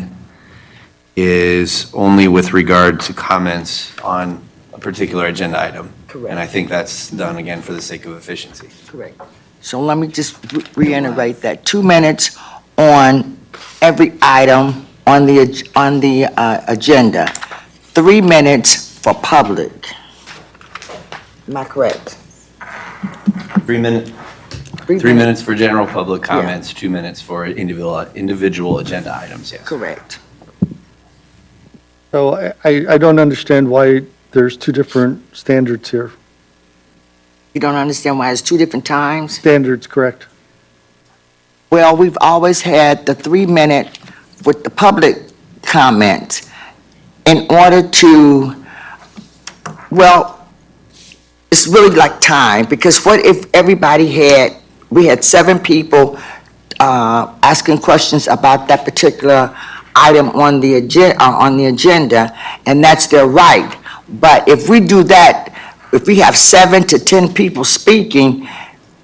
is only with regard to comments on a particular agenda item. Correct. And I think that's done again for the sake of efficiency. correct. So let me just reiterate that, 2 minutes on every item on the agenda, 3 minutes for public. Am I correct? 3 minutes. 3 minutes for general public comments, 2 minutes for individual agenda items, yes. Correct. So I don't understand why there's 2 different standards here. You don't understand why it's 2 different times? Standards, correct? Well, we've always had the 3-minute with the public comment in order to, well, it's really like time, because what if we had 7 people asking questions about that particular item on the agenda, and that's their right. But if we do that, if we have 7 to 10 people speaking,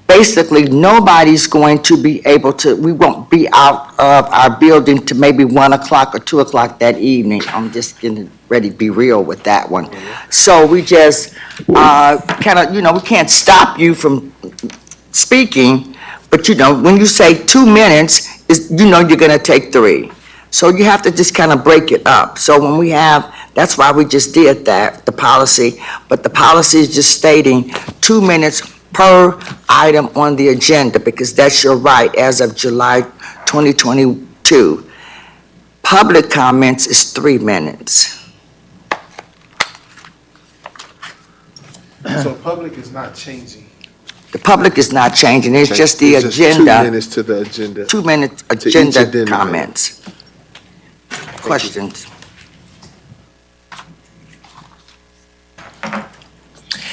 basically, nobody's going to be able to, we won't be out of our building to maybe 1 o'clock or 2 o'clock that evening. I'm just getting ready to be real with that one. So we just kind of, we can't stop you from speaking, but when you say 2 minutes, you're going to take 3. So you have to just kind of break it up. So when we have, that's why we just did that, the policy, but the policy is just stating 2 minutes per item on the agenda, because that's your right as of July 2022. Public comments is 3 minutes. So public is not changing. The public is not changing, it's just the It's just 2 agenda, minutes to the agenda. 2-minute each agenda addendum item. comments. Questions?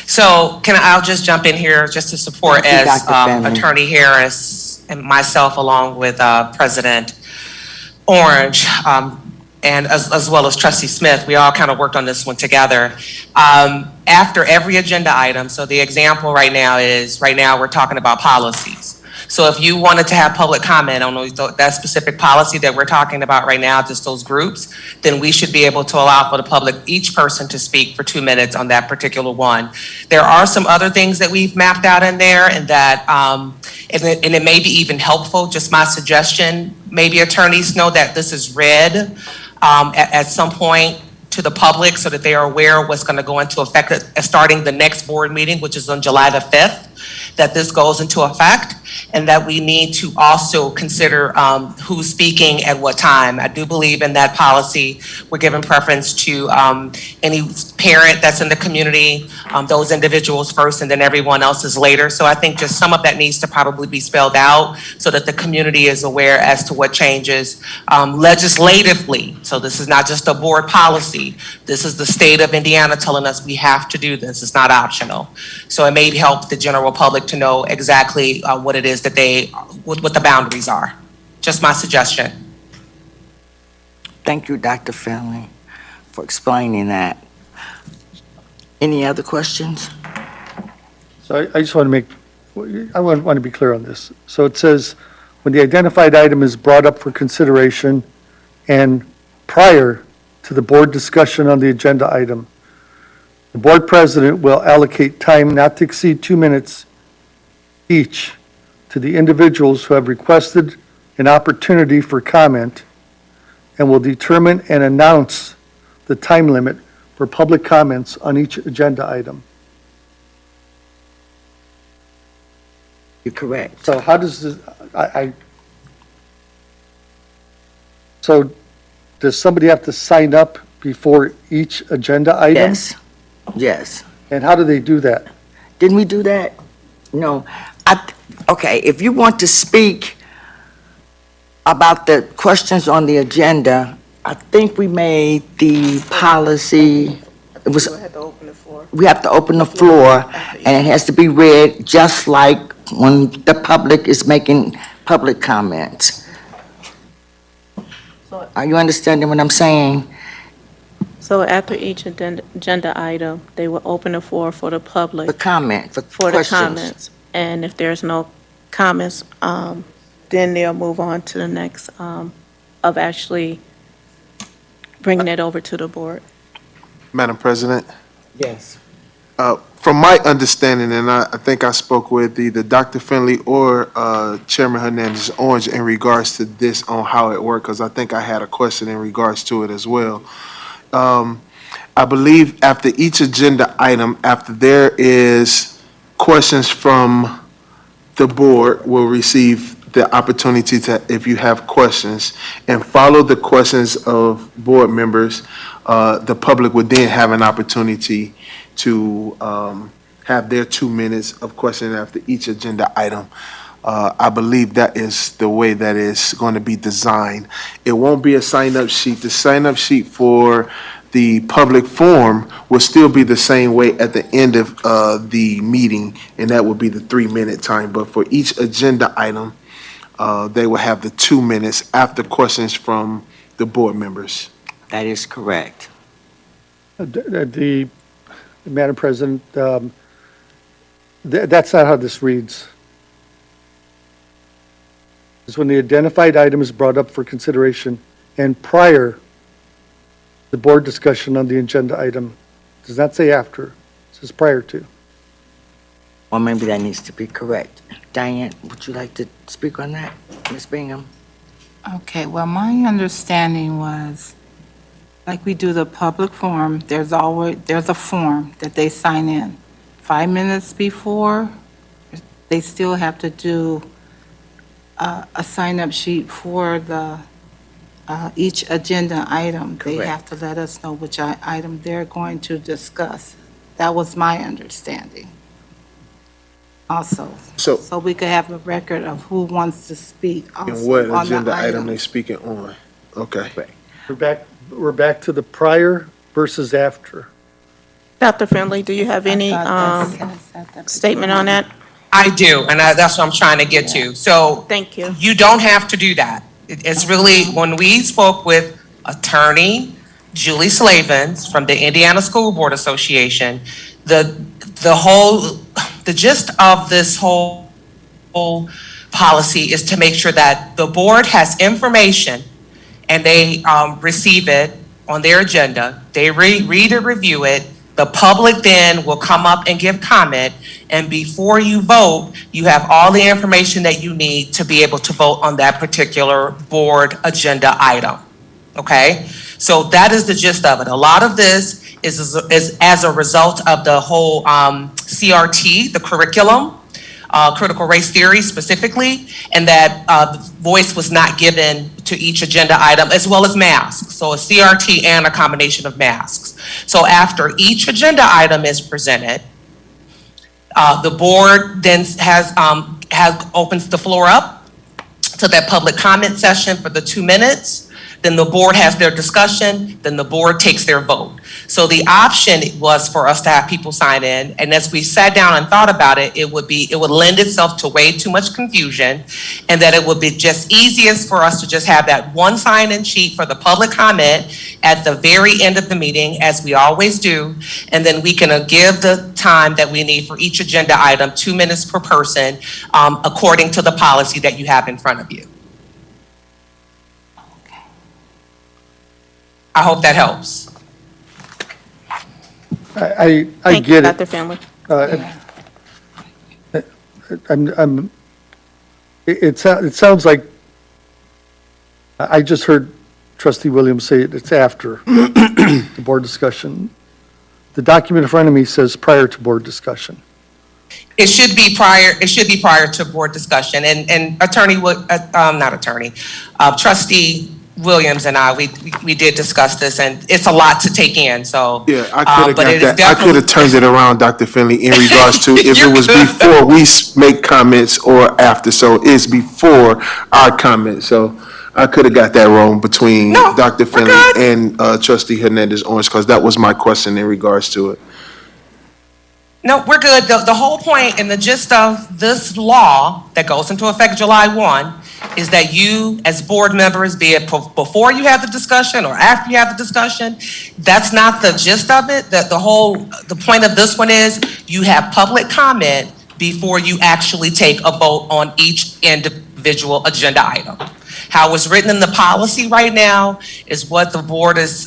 So I'll just jump in here just to support Thank you, as Dr. Finley. Attorney Harris and myself, along with President Orange, and as well as Trustee Smith, we all kind of worked on this one together. After every agenda item, so the example right now we're talking about policies. So if you wanted to have public comment on that specific policy that we're talking about right now, just those groups, then we should be able to allow for the public, each person to speak for 2 minutes on that particular one. There are some other things that we've mapped out in there, and that, and it may be even helpful, just my suggestion, maybe attorneys know that this is read at some point to the public so that they are aware of what's going to go into effect starting the next board meeting, which is on July the 5th, that this goes into effect, and that we need to also consider who's speaking at what time. I do believe in that policy, we're giving preference to any parent that's in the community, those individuals first, and then everyone else is later. So I think just some of that needs to probably be spelled out so that the community is aware as to what changes legislatively. So this is not just a board policy. This is the state of Indiana telling us we have to do this. It's not optional. So it may help the general public to know exactly what it is that what the boundaries are. Just my suggestion. Thank you, Dr. Finley, for explaining that. Any other questions? So I just want to be clear on this. So it says, when the identified item is brought up for consideration and prior to the board discussion on the agenda item, the board president will allocate time not to exceed 2 minutes each to the individuals who have requested an opportunity for comment, and will determine and announce the time limit for public comments on each agenda item. You're correct. So how does this, so does somebody have to sign up before each agenda item? Yes. And how do they do that? Didn't we do that? No. Okay, if you want to speak about the questions on the agenda, I think we made the policy, it was, we have to open the floor, and it has to be read just like when the public is making public comments. Are you understanding what I'm saying? So after each agenda item, they will open the floor for the public. The comment, for For the questions. comments. And if there's no comments, then they'll move on to the next, of actually bringing it over to the board. Madam President, Yes. from my understanding, and I think I spoke with either Dr. Finley or Chairman Hernandez Orange in regards to this on how it worked, because I think I had a question in regards to it as well. I believe after each agenda item, after there is questions from the board, will receive the opportunity to, if you have questions, and follow the questions of board members, the public would then have an opportunity to have their 2 minutes of questioning after each agenda item. I believe that is the way that is going to be designed. It won't be a sign-up sheet. The sign-up sheet for the public forum will still be the same way at the end of the meeting, and that would be the 3-minute time. But for each agenda item, they will have the 2 minutes after questions from the board members. That is correct. Madam President, that's not how this reads. It's when the identified item is brought up for consideration and prior to the board discussion on the agenda item. It does not say after, it says prior to. Or maybe that needs to be correct. Diane, would you like to speak on that? Ms. Bingham? Okay, well, my understanding was, like we do the public forum, there's a form that they sign in 5 minutes before they still have to do a sign-up sheet for the, each agenda item. They Correct. have to let us know which item they're going to discuss. That was my understanding also. So we could have a record of who wants to speak And also what on the agenda item item. they speaking on? Okay. We're back to the prior versus after. Dr. Finley, do you have any statement on that? I do, and that's what I'm trying to get to. So Thank you. you don't have to do that. It's really, when we spoke with Attorney Julie Slavens from the Indiana School Board Association, the gist of this whole policy is to make sure that the board has information and they receive it on their agenda. They read it, review it. The public then will come up and give comment. And before you vote, you have all the information that you need to be able to vote on that particular board agenda item. Okay? So that is the gist of it. A lot of this is as a result of the whole CRT, the curriculum, critical race theory specifically, and that voice was not given to each agenda item, as well as masks. So a CRT and a combination of masks. So after each agenda item is presented, the board then opens the floor up to that public comment session for the 2 minutes. Then the board has their discussion, then the board takes their vote. So the option was for us to have people sign in, and as we sat down and thought about it, it would lend itself to way too much confusion, and that it would be just easiest for us to just have that one sign-in sheet for the public comment at the very end of the meeting, as we always do, and then we can give the time that we need for each agenda item, 2 minutes per person, according to the policy that you have in front of you. I hope that helps. I Thank you, get Dr. it. Finley. It sounds like, I just heard Trustee Williams say it's after the board discussion. The document in front of me says prior to board discussion. It should be prior to board discussion, and Trustee Williams and I, we did discuss this, and it's a lot to take in, so. Yeah, I could but it is have got that. I could have turned it around, Dr. Finley, in regards to if You it was could. before we make comments or after. So it's before our comments. So I could have got that wrong between No, Dr. we're Finley good. and Trustee Hernandez Owens, because that was my question in regards to it. No, we're good. The whole point and the gist of this law that goes into effect July 1 is that you, as board members, be it before you have the discussion or after you have the discussion, that's not the gist of it. The point of this one is you have public comment before you actually take a vote on each individual agenda item. How it's written in the policy right now is what the board is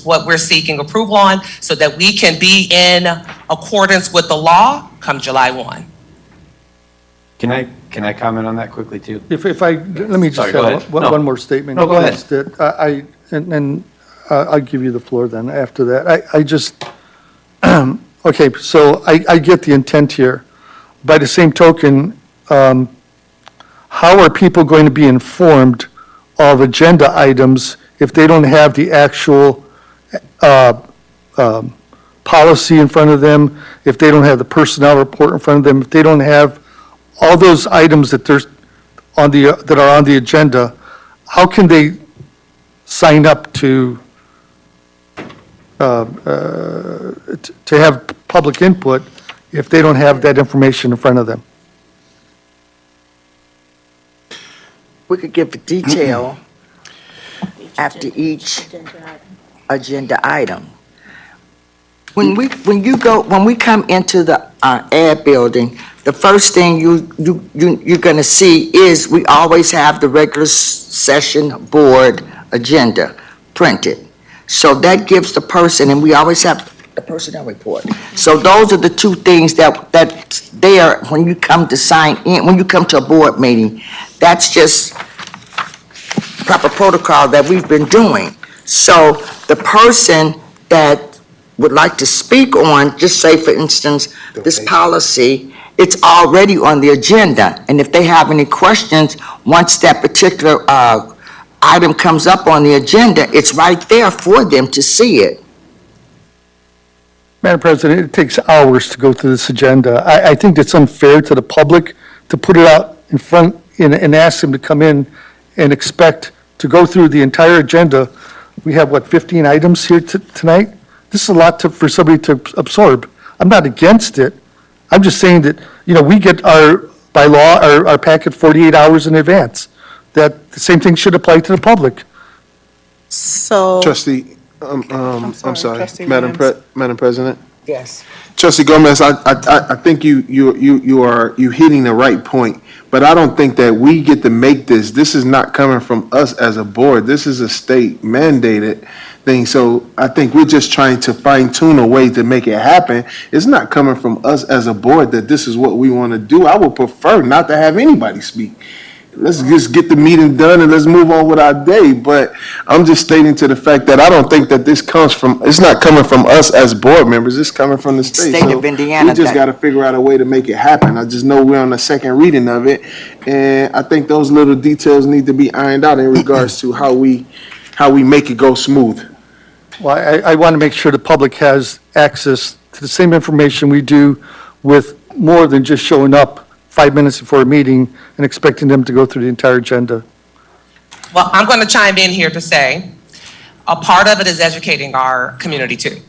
what we're seeking approval on, so that we can be in accordance with the law come July 1. Can I comment on that quickly, too? Let me just Sorry, go have ahead. No. one more statement. No, go ahead. Is that I'll give you the floor then after that. I just, okay, so I get the intent here. By the same token, how are people going to be informed of agenda items if they don't have the actual policy in front of them, if they don't have the personnel report in front of them, if they don't have all those items that that are on the agenda, how can they sign up to have public input if they don't have that information in front of them? We could give the detail after each agenda item. When we come into the ad building, the first thing you're gonna see is we always have the regular session board agenda printed. So that gives the person, and we always have the personnel report. So those are the two things that's there when you come to sign in, when you come to a board meeting. That's just proper protocol that we've been doing. So the person that would like to speak on, just say, for instance, this policy, it's already on the agenda. And if they have any questions, once that particular item comes up on the agenda, it's right there for them to see it. Madam President, it takes hours to go through this agenda. I think it's unfair to the public to put it out in front and ask them to come in and expect to go through the entire agenda. We have, 15 items here tonight? This is a lot for somebody to absorb. I'm not against it. I'm just saying that, we get by law, our packet 48 hours in advance. That the same thing should apply to the public. So, Trustee, I'm sorry, Trustee Madam President? Yes. Trustee Gomez, I think you hitting the right point, but I don't think that we get to make this. This is not coming from us as a board. This is a state mandated thing. So I think we're just trying to fine tune a way to make it happen. It's not coming from us as a board that this is what we want to do. I would prefer not to have anybody speak. Let's just get the meeting done and let's move on with our day. But I'm just stating to the fact that I don't think that this it's not coming from us as board members. It's coming from the state. State So of Indiana. we just got to figure out a way to make it happen. I just know we're on the second reading of it. And I think those little details need to be ironed out in regards to how we make it go smooth. Well, I want to make sure the public has access to the same information we do with more than just showing up 5 minutes before a meeting and expecting them to go through the entire agenda. Well, I'm going to chime in here to say, a part of it is educating our community too.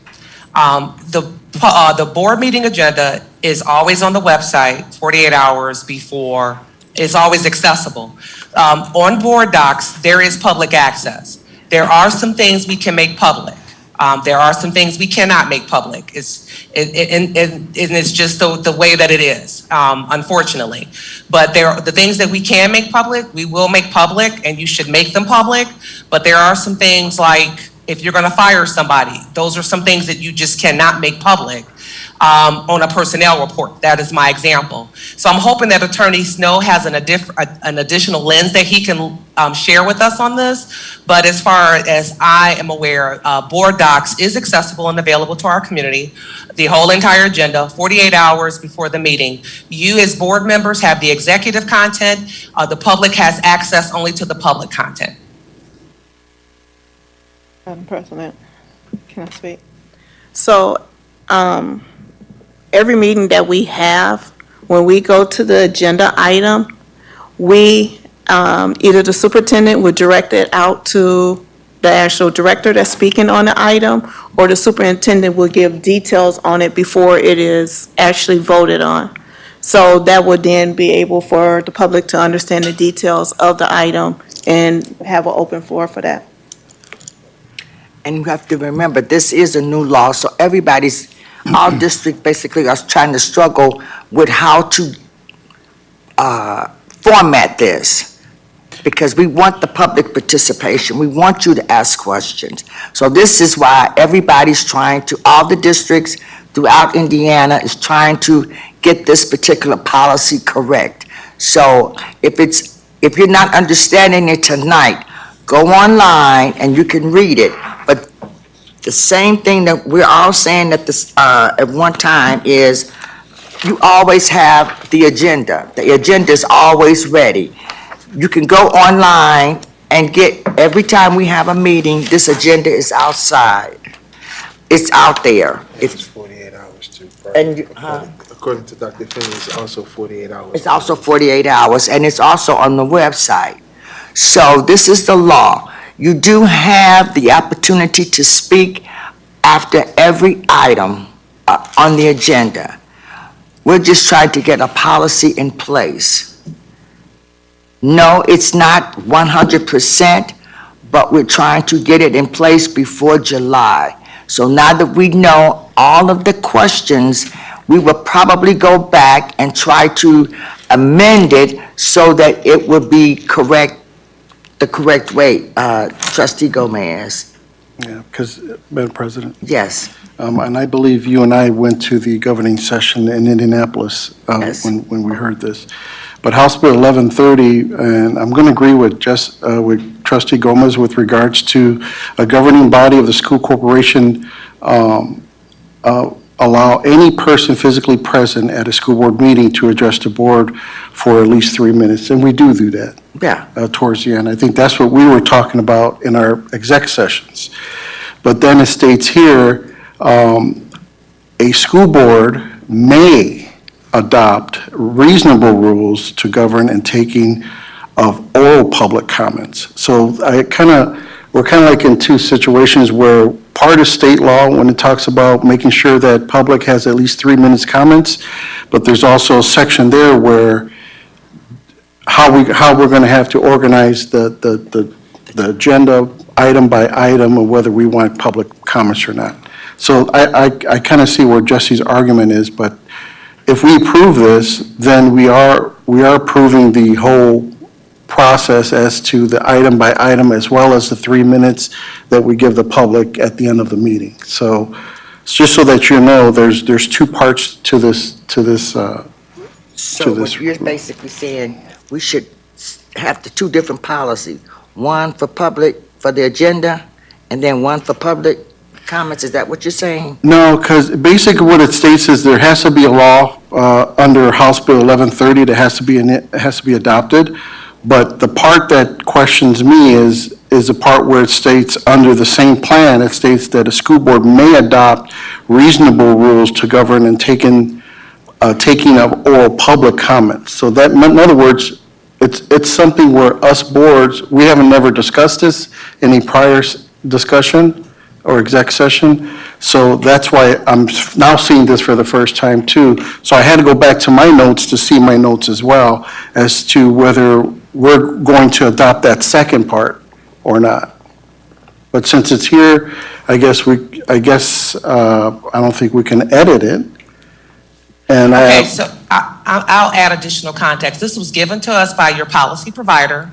The board meeting agenda is always on the website 48 hours before. It's always accessible. On board docs, there is public access. There are some things we can make public. There are some things we cannot make public. It's just the way that it is, unfortunately. But the things that we can make public, we will make public, and you should make them public. But there are some things like, if you're going to fire somebody, those are some things that you just cannot make public on a personnel report. That is my example. So I'm hoping that Attorney Snow has an additional lens that he can share with us on this. But as far as I am aware, board docs is accessible and available to our community. The whole entire agenda, 48 hours before the meeting. You as board members have the executive content. The public has access only to the public content. Madam President, can I speak? So, every meeting that we have, when we go to the agenda item, we, either the superintendent would direct it out to the actual director that's speaking on the item, or the superintendent will give details on it before it is actually voted on. So that would then be able for the public to understand the details of the item and have an open floor for that. And you have to remember, this is a new law, so all districts basically are trying to struggle with how to format this. Because we want the public participation. We want you to ask questions. So this is why everybody's all the districts throughout Indiana is trying to get this particular policy correct. So if you're not understanding it tonight, go online and you can read it. But the same thing that we're all saying at one time is you always have the agenda. The agenda is always ready. You can go online and every time we have a meeting, this agenda is outside. It's out there. It's 48 hours too. And According to Dr. Finley, it's also 48 hours. It's also 48 hours, and it's also on the website. So this is the law. You do have the opportunity to speak after every item on the agenda. We're just trying to get a policy in place. No, it's not 100%, but we're trying to get it in place before July. So now that we know all of the questions, we will probably go back and try to amend it so that it will be the correct way. Trustee Gomez. Yeah, because, Madam President, Yes. and I believe you and I went to the governing session in Indianapolis Yes. when we heard this. But House Bill 1130, and I'm going to agree with Trustee Gomez with regards to a governing body of the school corporation allow any person physically present at a school board meeting to address the board for at least 3 minutes, and we do that Yeah, towards the end. I think that's what we were talking about in our exec sessions. But then it states here, a school board may adopt reasonable rules to govern and taking of oral public comments. So we're kind of like in two situations where part of state law, when it talks about making sure that public has at least 3 minutes comments, but there's also a section there where how we're going to have to organize the agenda item by item, or whether we want public comments or not. So I kind of see where Jesse's argument is, but if we approve this, then we are approving the whole process as to the item by item, as well as the 3 minutes that we give the public at the end of the meeting. So just so that you know, there's two parts to this. so what you're basically saying, we should have the two different policies, one for public, for the agenda, and then one for public comments, is that what you're saying? No, because basically what it states is there has to be a law under House Bill 1130 that has to be adopted. But the part that questions me is the part where it states, under the same plan, it states that a school board may adopt reasonable rules to govern and taking of oral public comments. So that, in other words, it's something where us boards, we haven't never discussed this in a prior discussion or exec session. So that's why I'm now seeing this for the first time too. So I had to go back to my notes to see my notes as well as to whether we're going to adopt that second part or not. But since it's here, I guess I don't think we can edit it. And Okay, so I'll add additional context. This was given to us by your policy provider,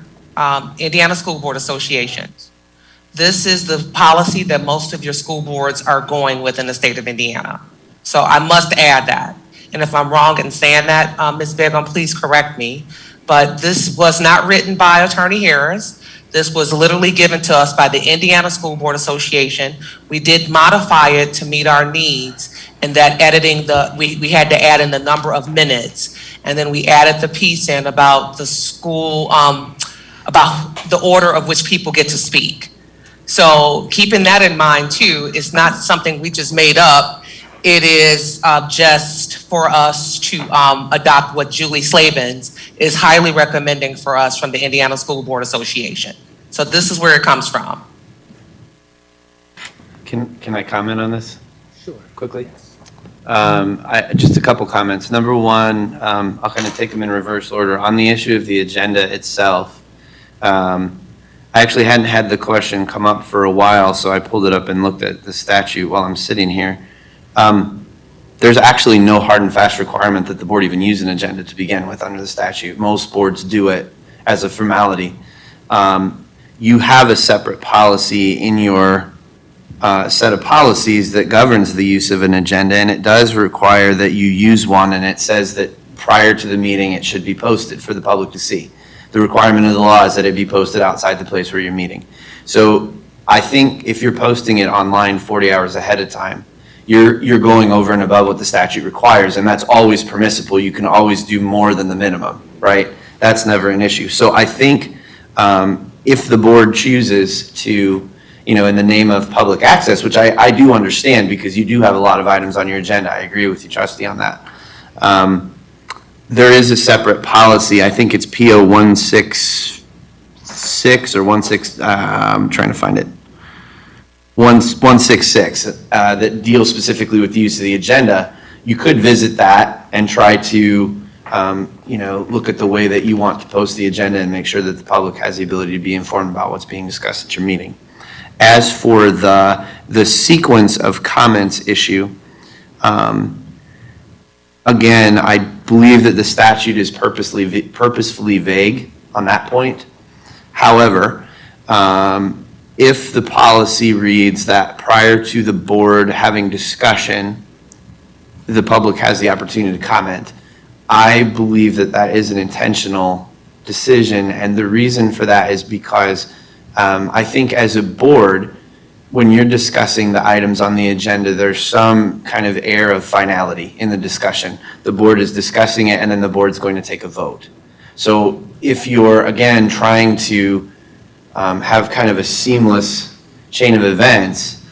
Indiana School Board Association. This is the policy that most of your school boards are going with in the state of Indiana. So I must add that. And if I'm wrong in saying that, Ms. Begum, please correct me. But this was not written by Attorney Harris. This was literally given to us by the Indiana School Board Association. We did modify it to meet our needs, and that editing we had to add in the number of minutes. And then we added the piece in about the school, about the order of which people get to speak. So keeping that in mind too, it's not something we just made up. It is just for us to adopt what Julie Slavens is highly recommending for us from the Indiana School Board Association. So this is where it comes from. Can I comment on this? Sure. Quickly? Just a couple comments. Number one, I'll kind of take them in reverse order. On the issue of the agenda itself, I actually hadn't had the question come up for a while, so I pulled it up and looked at the statute while I'm sitting here. There's actually no hard and fast requirement that the board even use an agenda to begin with under the statute. Most boards do it as a formality. You have a separate policy in your set of policies that governs the use of an agenda, and it does require that you use one, and it says that prior to the meeting, it should be posted for the public to see. The requirement of the law is that it be posted outside the place where you're meeting. So I think if you're posting it online 40 hours ahead of time, you're going over and above what the statute requires, and that's always permissible. You can always do more than the minimum, right? That's never an issue. So I think if the board chooses to, in the name of public access, which I do understand because you do have a lot of items on your agenda. I agree with you, Trustee, on that. There is a separate policy. I think it's PO 166 or 16, I'm trying to find it. 166 that deals specifically with the use of the agenda. You could visit that and try to, look at the way that you want to post the agenda and make sure that the public has the ability to be informed about what's being discussed at your meeting. As for the sequence of comments issue, again, I believe that the statute is purposefully vague on that point. However, if the policy reads that prior to the board having discussion, the public has the opportunity to comment, I believe that that is an intentional decision, and the reason for that is because I think as a board, when you're discussing the items on the agenda, there's some kind of air of finality in the discussion. The board is discussing it, and then the board's going to take a vote. So if you're, again, trying to have kind of a seamless chain of events,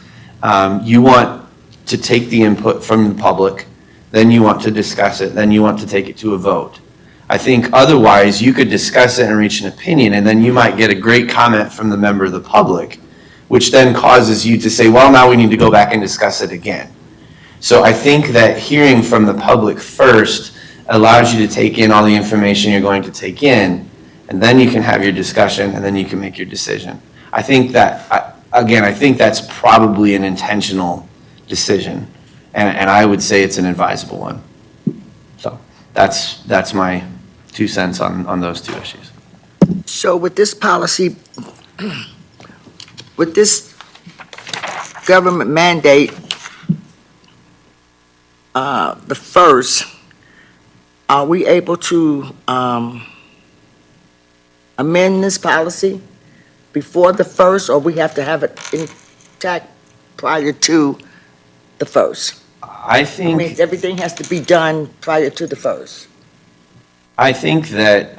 you want to take the input from the public, then you want to discuss it, then you want to take it to a vote. I think otherwise, you could discuss it and reach an opinion, and then you might get a great comment from the member of the public, which then causes you to say, well, now we need to go back and discuss it again. So I think that hearing from the public first allows you to take in all the information you're going to take in, and then you can have your discussion, and then you can make your decision. I think that, again, I think that's probably an intentional decision, and I would say it's an advisable one. So that's my 2 cents on those two issues. So with this policy, with this government mandate, the first, are we able to amend this policy before the first, or we have to have it intact prior to the first? I I think. mean, everything has to be done prior to the first. I think that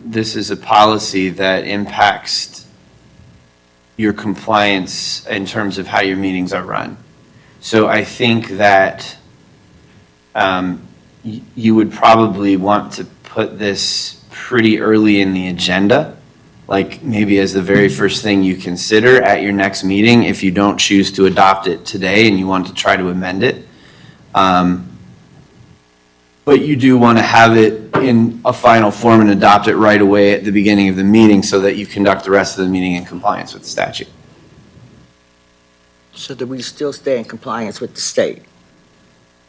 this is a policy that impacts your compliance in terms of how your meetings are run. So I think that you would probably want to put this pretty early in the agenda, like maybe as the very first thing you consider at your next meeting if you don't choose to adopt it today and you want to try to amend it. But you do want to have it in a final form and adopt it right away at the beginning of the meeting so that you conduct the rest of the meeting in compliance with the statute. So that we still stay in compliance with the state.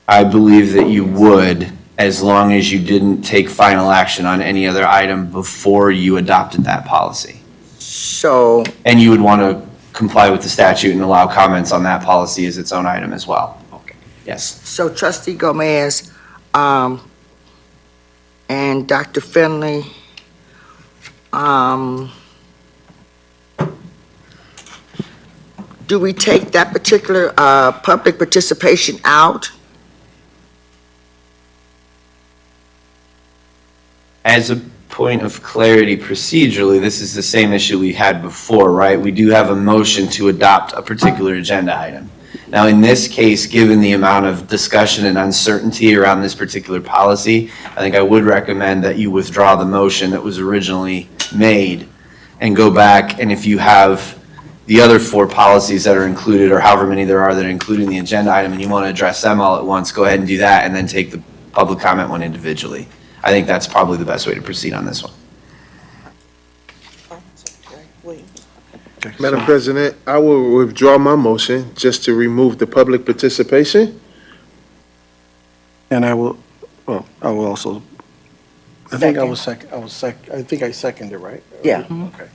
I believe that you would, as long as you didn't take final action on any other item before you adopted that policy. So, And you would want to comply with the statute and allow comments on that policy as its own item as well. okay. Yes. So Trustee Gomez, and Dr. Finley, do we take that particular, public participation out? As a point of clarity procedurally, this is the same issue we had before, right? We do have a motion to adopt a particular agenda item. Now, in this case, given the amount of discussion and uncertainty around this particular policy, I think I would recommend that you withdraw the motion that was originally made and go back, and if you have the other 4 policies that are included, or however many there are that are included in the agenda item, and you want to address them all at once, go ahead and do that, and then take the public comment one individually. I think that's probably the best way to proceed on this one. Madam President, I will withdraw my motion just to remove the public participation. And I will also, I think I seconded, right? Yeah. Okay.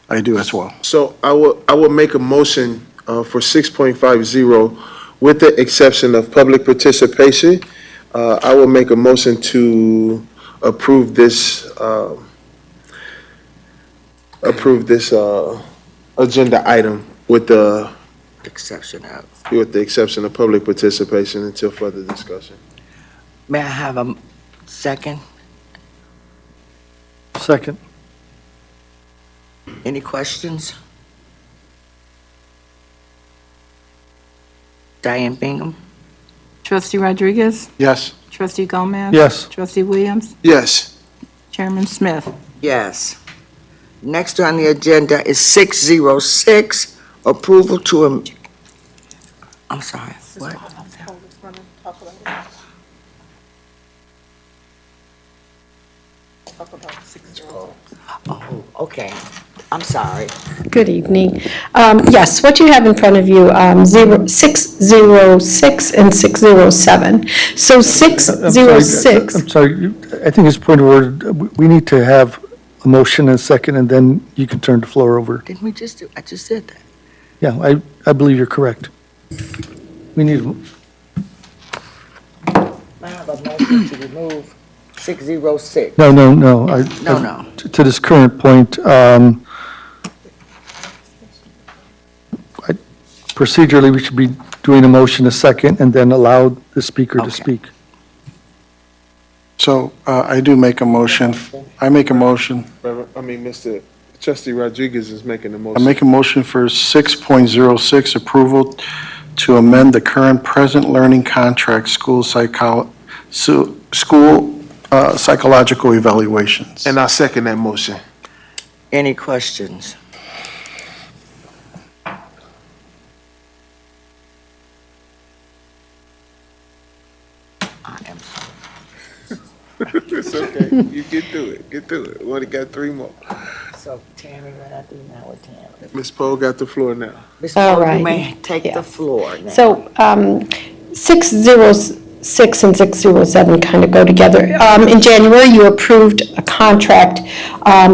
I do as well. So I will make a motion for 6.50 with the exception of public participation. I will make a motion to approve this agenda item with the Exception of. exception of public participation until further discussion. May I have a second? Second. Any questions? Diane Bingham? Trustee Rodriguez? Yes. Trustee Gomez? Yes. Trustee Williams? Yes. Chairman Smith? Yes. Next on the agenda is 606, approval to, I'm sorry, what? Oh, okay, I'm sorry. Good evening. Yes, what you have in front of you, 606 and 607. So I'm sorry, 606, I'm sorry, I think it's point of order. We need to have a motion and a second, and then you can turn the floor over. Didn't we just do, I just said that. Yeah, I believe you're correct. We need, I have a motion to remove 606. no. No. To this current point, procedurally, we should be doing a motion a second and then allow the speaker to Okay. speak. So I do make a motion. I make a motion. Mr. Trustee Rodriguez is making the I motion. make a motion for 6.06 approval to amend the current present learning contract school psychological evaluations. And I second that motion. Any questions? I am It's okay. You get through it. Get through it. We only got 3 more. so Tammy, what I do now with Tammy? Ms. Poe got the floor now. Ms. All Poe, you right. may take the Yes. floor now. So 606 and 607 kind of go together. In January, you approved a contract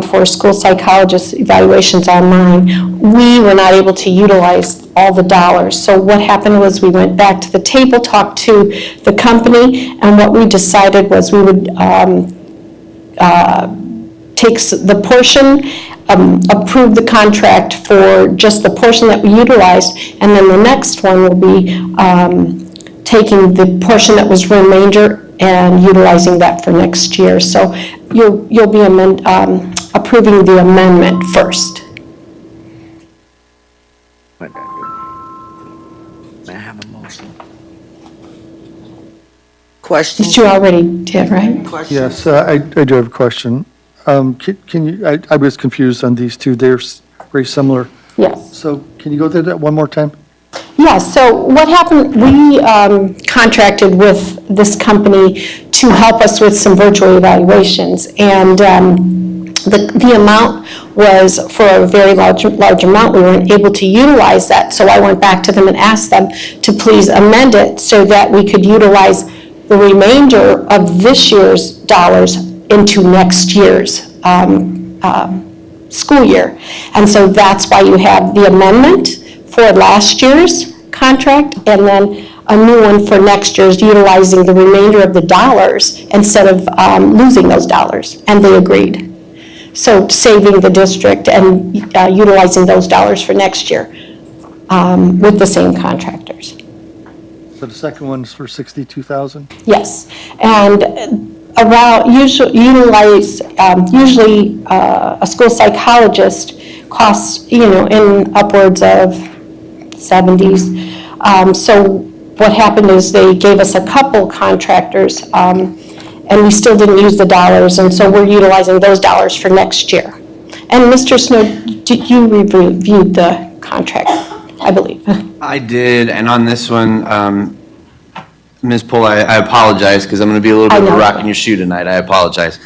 for school psychologist evaluations online. We were not able to utilize all the dollars. So what happened was we went back to the table, talked to the company, and what we decided was we would take the portion, approve the contract for just the portion that we utilized, and then the next one will be taking the portion that was remainder and utilizing that for next year. So you'll be approving the amendment first. What I do? May I have a motion? Questions? Which you already did, right? Questions? Yes, I do have a question. Can you, I was confused on these two. They're very similar. Yes. So can you go through that one more time? Yeah, so what happened, we contracted with this company to help us with some virtual evaluations. And the amount was for a very large amount. We weren't able to utilize that. So I went back to them and asked them to please amend it so that we could utilize the remainder of this year's dollars into next year's school year. And so that's why you have the amendment for last year's contract, and then a new one for next year's, utilizing the remainder of the dollars instead of losing those dollars, and they agreed. So saving the district and utilizing those dollars for next year with the same contractors. So the second one's for 62,000? Yes, and usually a school psychologist costs, in upwards of 70s. So what happened is they gave us a couple contractors, and we still didn't use the dollars, and so we're utilizing those dollars for next year. And Mr. Snow, you reviewed the contract, I believe. I did, and on this one, Ms. Poole, I apologize, because I'm going to be a little bit of a rock in your shoe tonight, I apologize.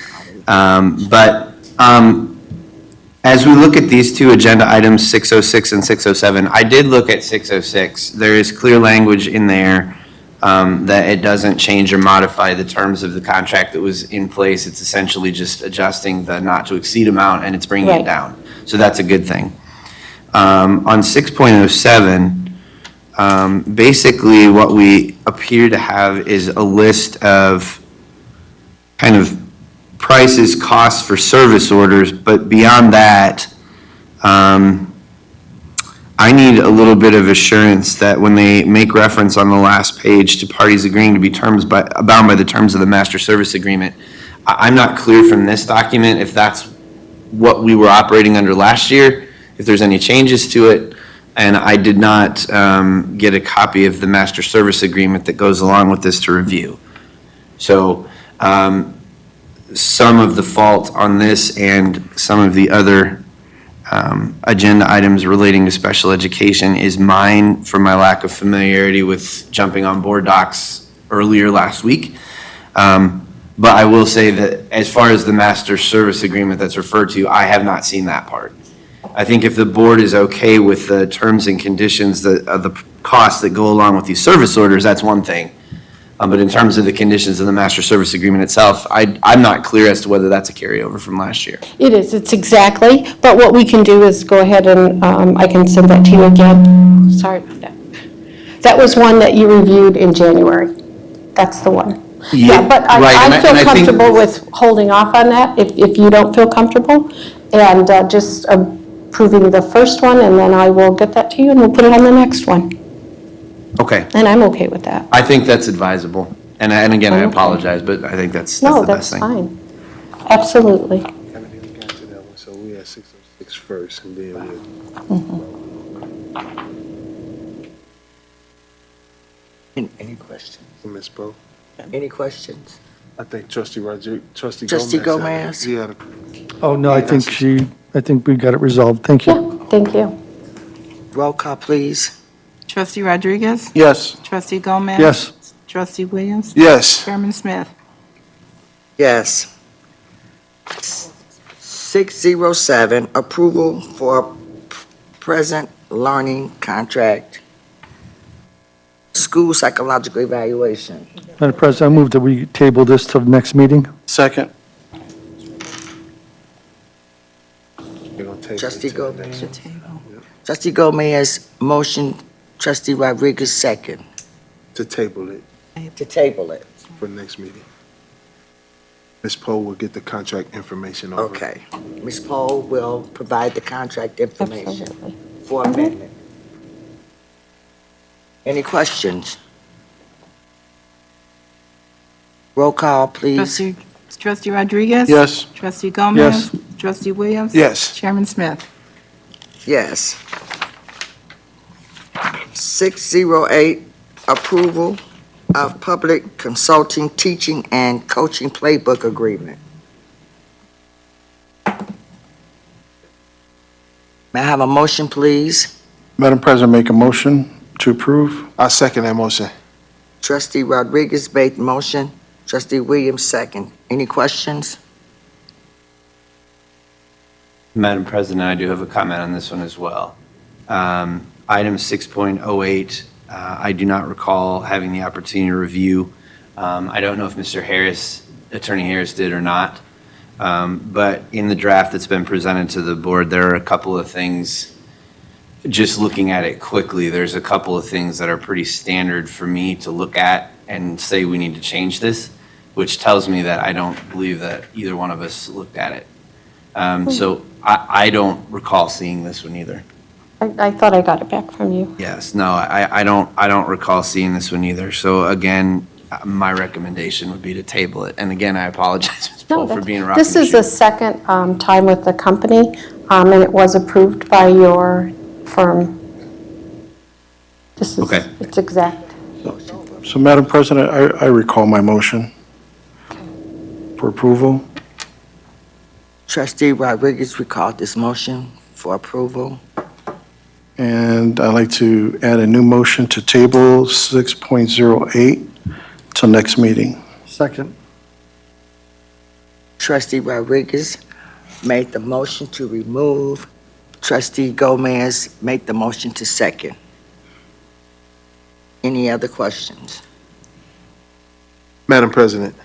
As we look at these two agenda items, 606 and 607, I did look at 606. There is clear language in there that it doesn't change or modify the terms of the contract that was in place. It's essentially just adjusting the not-to-exceed amount, and it's bringing it Right. down. So that's a good thing. On 6.07, basically what we appear to have is a list of kind of prices, costs for service orders, but beyond that, I need a little bit of assurance that when they make reference on the last page to parties agreeing to be bound by the terms of the master service agreement, I'm not clear from this document if that's what we were operating under last year, if there's any changes to it, and I did not get a copy of the master service agreement that goes along with this to review. So some of the fault on this and some of the other agenda items relating to special education is mine for my lack of familiarity with jumping on board docs earlier last week. But I will say that as far as the master service agreement that's referred to, I have not seen that part. I think if the board is okay with the terms and conditions, the costs that go along with these service orders, that's one thing. But in terms of the conditions of the master service agreement itself, I'm not clear as to whether that's a carryover from last year. It is, it's exactly, but what we can do is go ahead and I can send that to you again. Sorry about that. That was one that you reviewed in January. That's the one. Yeah, but right, and I I feel think- comfortable with holding off on that if you don't feel comfortable. And just approving the first one, and then I will get that to you, and we'll put it on the next one. Okay, And I'm okay with that. I think that's advisable. And again, I Okay. apologize, but I think that's No, the best that's thing. fine. Absolutely. Haven't even got to that one, so we had 606 first, and then we'll. Any questions? Ms. Poe? Any questions? I think Trustee Trustee Trustee Gomez. Gomez? Yeah. Oh, no, I think we got it resolved. Thank you. Yeah, thank you. Roll call, please. Trustee Rodriguez? Yes. Trustee Gomez? Yes. Trustee Williams? Yes. Chairman Smith? Yes. 607, approval for present learning contract, school psychological evaluation. Madam President, I move that we table this till the next meeting. Second. We're gonna take it Trustee to the Gomez. next- Trustee Gomez, motion, trustee Rodriguez, second, To table it to table it. for next meeting. Ms. Poe will get the contract information over. Okay. Ms. Poe will provide the contract information Absolutely. for amendment. Any questions? Roll call, please. Trustee Rodriguez? Yes. Trustee Gomez? Yes. Trustee Williams? Yes. Chairman Smith? Yes. 608, approval of public consulting, teaching, and coaching playbook agreement. May I have a motion, please? Madam President, make a motion to approve. I second that motion. Trustee Rodriguez made the motion, trustee Williams second. Any questions? Madam President, I do have a comment on this one as well. Item 6.08, I do not recall having the opportunity to review. I don't know if Mr. Harris, Attorney Harris did or not. But in the draft that's been presented to the board, there are a couple of things, just looking at it quickly, there's a couple of things that are pretty standard for me to look at and say we need to change this, which tells me that I don't believe that either one of us looked at it. So I don't recall seeing this one either. I thought I got it back from you. Yes, no, I don't recall seeing this one either. So again, my recommendation would be to table it. And again, I apologize, Ms. No, Pohl, for that's- being rocking This the is the shoe. second time with the company, and it was approved by your firm. This is, Okay. it's exact. So, Madam President, I recall my motion for approval. Trustee Rodriguez recalled this motion for approval. And I'd like to add a new motion to table 6.08 till next meeting. Second. Trustee Rodriguez made the motion to remove. Trustee Gomez made the motion to second. Any other questions? Madam President,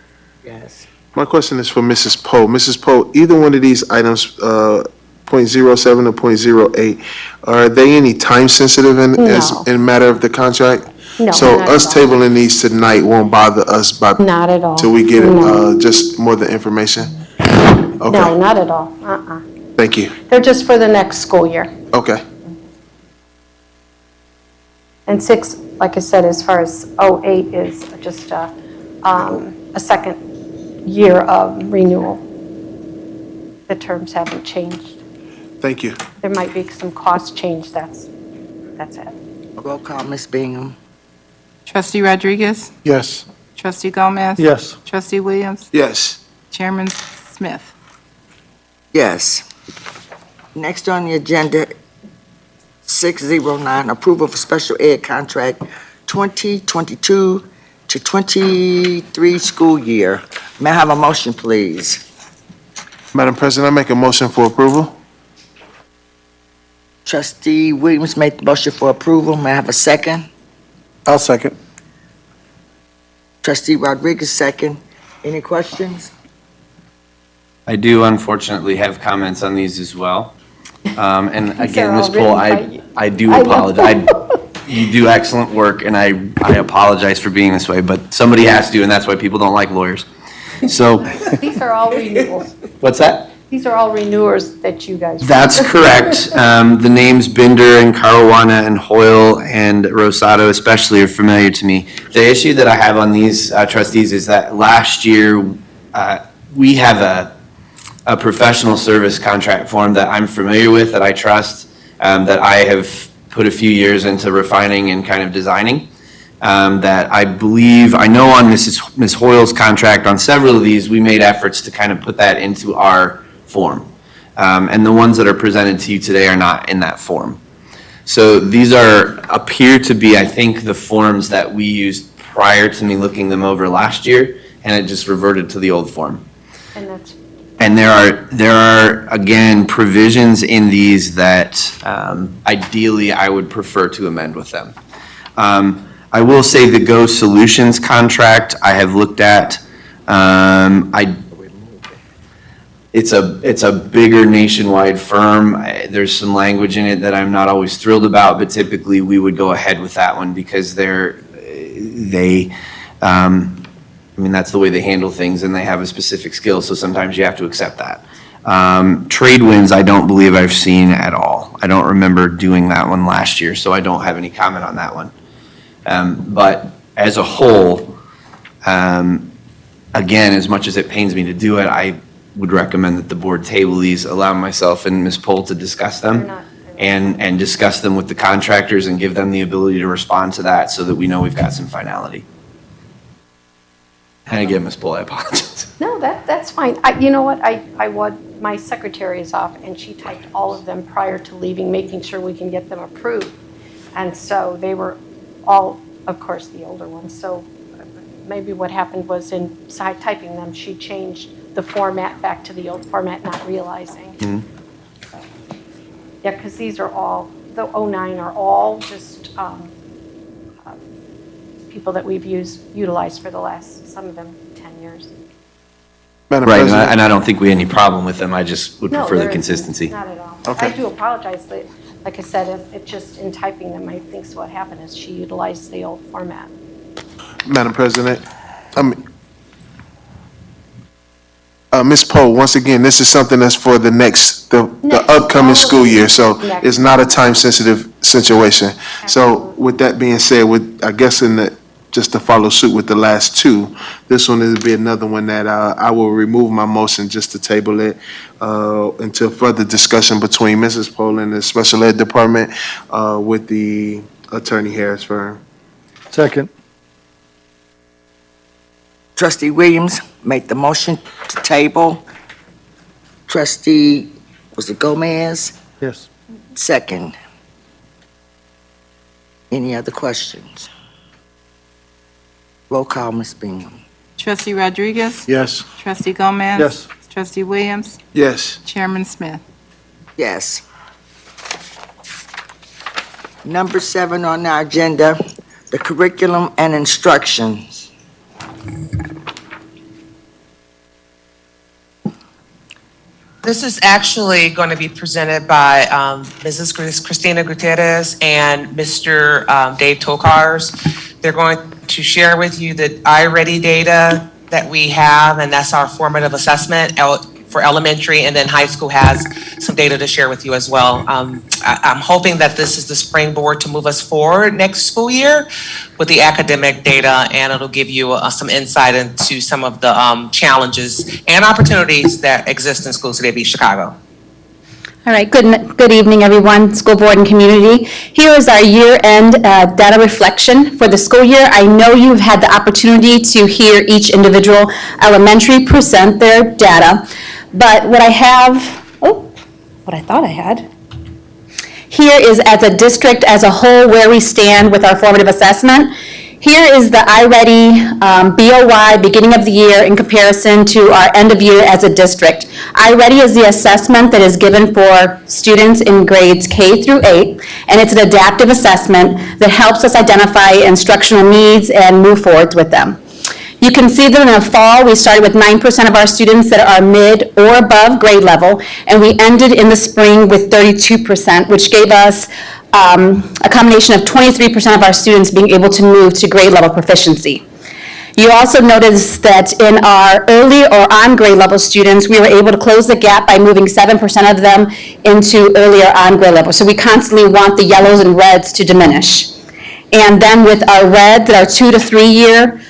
Yes. my question is for Mrs. Poe. Mrs. Poe, either one of these items, .07 or .08, are they any time sensitive No. in matter of the contract? No, So not us at all. tabling these tonight won't bother us Not at all. till we get No. just more of the information? No, Okay, not at all. thank you. They're just for the next school year. Okay, And 6, like I said, as far as '08 is just a second year of renewal. The terms haven't changed. thank you. There might be some cost change, that's it. Roll call, Ms. Bingham. Trustee Rodriguez? Yes. Trustee Gomez? Yes. Trustee Williams? Yes, Chairman Smith? Yes. Next on the agenda, 609, approval for special ed contract 2022 to 23 school year. May I have a motion, please? Madam President, I make a motion for approval. Trustee Williams made the motion for approval. May I have a second? I'll second. Trustee Rodriguez, second. Any questions? I do unfortunately have comments on these as well. And again, are Ms. all Pohl, written by you. I do I know. apologize. You do excellent work, and I apologize for being this way, but somebody has to, and that's why people don't like lawyers. So, These are all renewals. what's that? These are all renewers that you guys. That's correct. The names Binder and Caruana and Hoyle and Rosado especially are familiar to me. The issue that I have on these trustees is that last year, we have a professional service contract form that I'm familiar with, that I trust, that I have put a few years into refining and kind of designing. That I believe, I know on Ms. Hoyle's contract, on several of these, we made efforts to kind of put that into our form. And the ones that are presented to you today are not in that form. So these appear to be, I think, the forms that we used prior to me looking them over last year, and it just reverted to the old form. And that's, And there are, again, provisions in these that ideally I would prefer to amend with them. I will say the Go Solutions contract I have looked at. It's a bigger nationwide firm. There's some language in it that I'm not always thrilled about, but typically we would go ahead with that one because that's the way they handle things, and they have a specific skill, so sometimes you have to accept that. Trade winds, I don't believe I've seen at all. I don't remember doing that one last year, so I don't have any comment on that one. But as a whole, again, as much as it pains me to do it, I would recommend that the board table these, allow myself and Ms. Pohl to discuss them, and discuss them with the contractors and give them the ability to respond to that so that we know we've got some finality. And again, Ms. Pohl, I apologize. no, that's fine. You know what, my secretary is off, and she typed all of them prior to leaving, making sure we can get them approved. And so they were all, of course, the older ones. So maybe what happened was in typing them, she changed the format back to the old format, not realizing. Mhm. So, yeah, because these are all, the 09 are all just people that we've utilized for the last, some of them, 10 years. Madam Right, President. and I don't think we have any problem with them. I just would No, prefer the there isn't. consistency. Not at all. Okay. I do apologize, but like I said, it just, in typing them, I think so what happened is she utilized the old format. Madam President, Ms. Pohl, once again, this is something that's for the Next, upcoming all school of year, it. so Next. it's not a time-sensitive situation. So with that being said, I guess just to follow suit with the last two, this one will be another one that I will remove my motion just to table it until further discussion between Mrs. Pohl and the Special Ed Department with the Attorney Harris firm. Second. Trustee Williams made the motion to table. Trustee, was it Gomez? Yes. Second. Any other questions? Roll call, Ms. Bingham. Trustee Rodriguez? Yes. Trustee Gomez? Yes. Trustee Williams? Yes. Chairman Smith? Yes. Number 7 on our agenda, the curriculum and instructions. This is actually going to be presented by Mrs. Christina Gutierrez and Mr. Dave Tokars. They're going to share with you the iReady data that we have, and that's our formative assessment for elementary, and then high school has some data to share with you as well. I'm hoping that this is the springboard to move us forward next school year with the academic data, and it'll give you some insight into some of the challenges and opportunities that exist in schools today, Chicago. All right, good evening, everyone, school board and community. Here is our year-end data reflection for the school year. I know you've had the opportunity to hear each individual elementary present their data, but what I have, what I thought I had, here is as a district as a whole where we stand with our formative assessment. Here is the iReady BOY beginning of the year in comparison to our end of year as a district. iReady is the assessment that is given for students in grades K through 8, and it's an adaptive assessment that helps us identify instructional needs and move forward with them. You can see that in the fall, we started with 9% of our students that are mid or above grade level, and we ended in the spring with 32%, which gave us a combination of 23% of our students being able to move to grade level proficiency. You also notice that in our early or on grade level students, we were able to close the gap by moving 7% of them into earlier on grade level. So we constantly want the yellows and reds to diminish. And then with our red, that are 2 to 3 year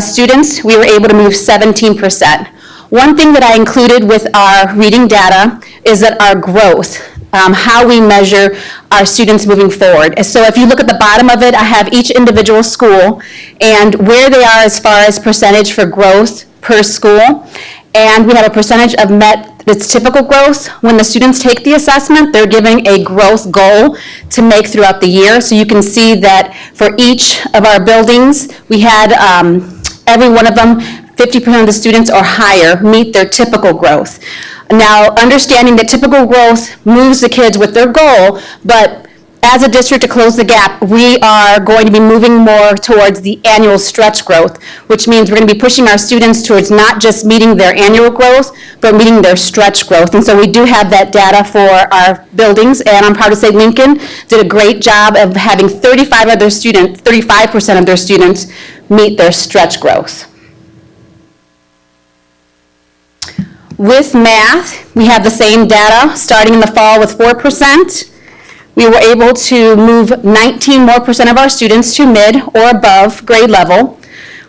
students, we were able to move 17%. One thing that I included with our reading data is that our growth, how we measure our students moving forward. So if you look at the bottom of it, I have each individual school and where they are as far as percentage for growth per school. And we have a percentage of met that's typical growth. When the students take the assessment, they're given a growth goal to make throughout the year. So you can see that for each of our buildings, we had every one of them, 50% of the students or higher meet their typical growth. Now, understanding that typical growth moves the kids with their goal, but as a district to close the gap, we are going to be moving more towards the annual stretch growth, which means we're going to be pushing our students towards not just meeting their annual growth, but meeting their stretch growth. And so we do have that data for our buildings, and I'm proud to say Lincoln did a great job of having 35% of their students meet their stretch growth. With math, we have the same data, starting in the fall with 4%. We were able to move 19 more % of our students to mid or above grade level.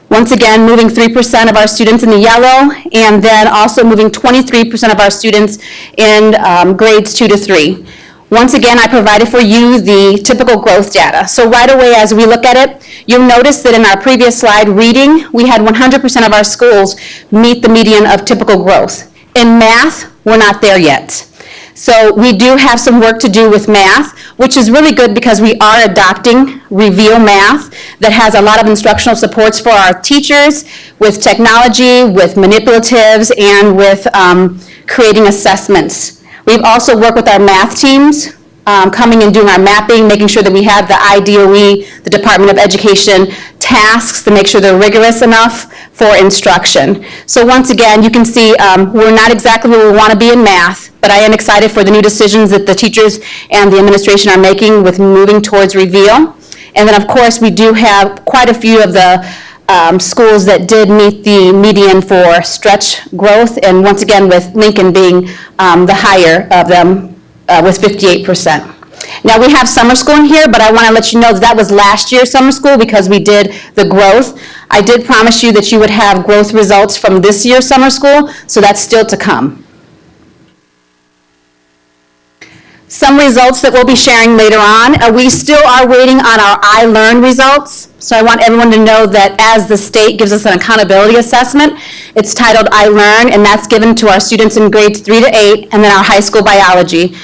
Once again, moving 3% of our students in the yellow, and then also moving 23% of our students in grades 2 to 3. Once again, I provided for you the typical growth data. So right away, as we look at it, you'll notice that in our previous slide, reading, we had 100% of our schools meet the median of typical growth. In math, we're not there yet. So we do have some work to do with math, which is really good because we are adopting Reveal Math that has a lot of instructional supports for our teachers with technology, with manipulatives, and with creating assessments. We've also worked with our math teams, coming and doing our mapping, making sure that we have the IDOE, the Department of Education, tasks to make sure they're rigorous enough for instruction. So once again, you can see we're not exactly where we want to be in math, but I am excited for the new decisions that the teachers and the administration are making with moving towards Reveal. And then, of course, we do have quite a few of the schools that did meet the median for stretch growth, and once again, with Lincoln being the higher of them with 58%. Now, we have summer school in here, but I want to let you know that was last year's summer school because we did the growth. I did promise you that you would have growth results from this year's summer school, so that's still to come. Some results that we'll be sharing later on. We still are waiting on our iLearn results. So I want everyone to know that as the state gives us an accountability assessment, it's titled iLearn, and that's given to our students in grades 3 to 8, and then our high school biology,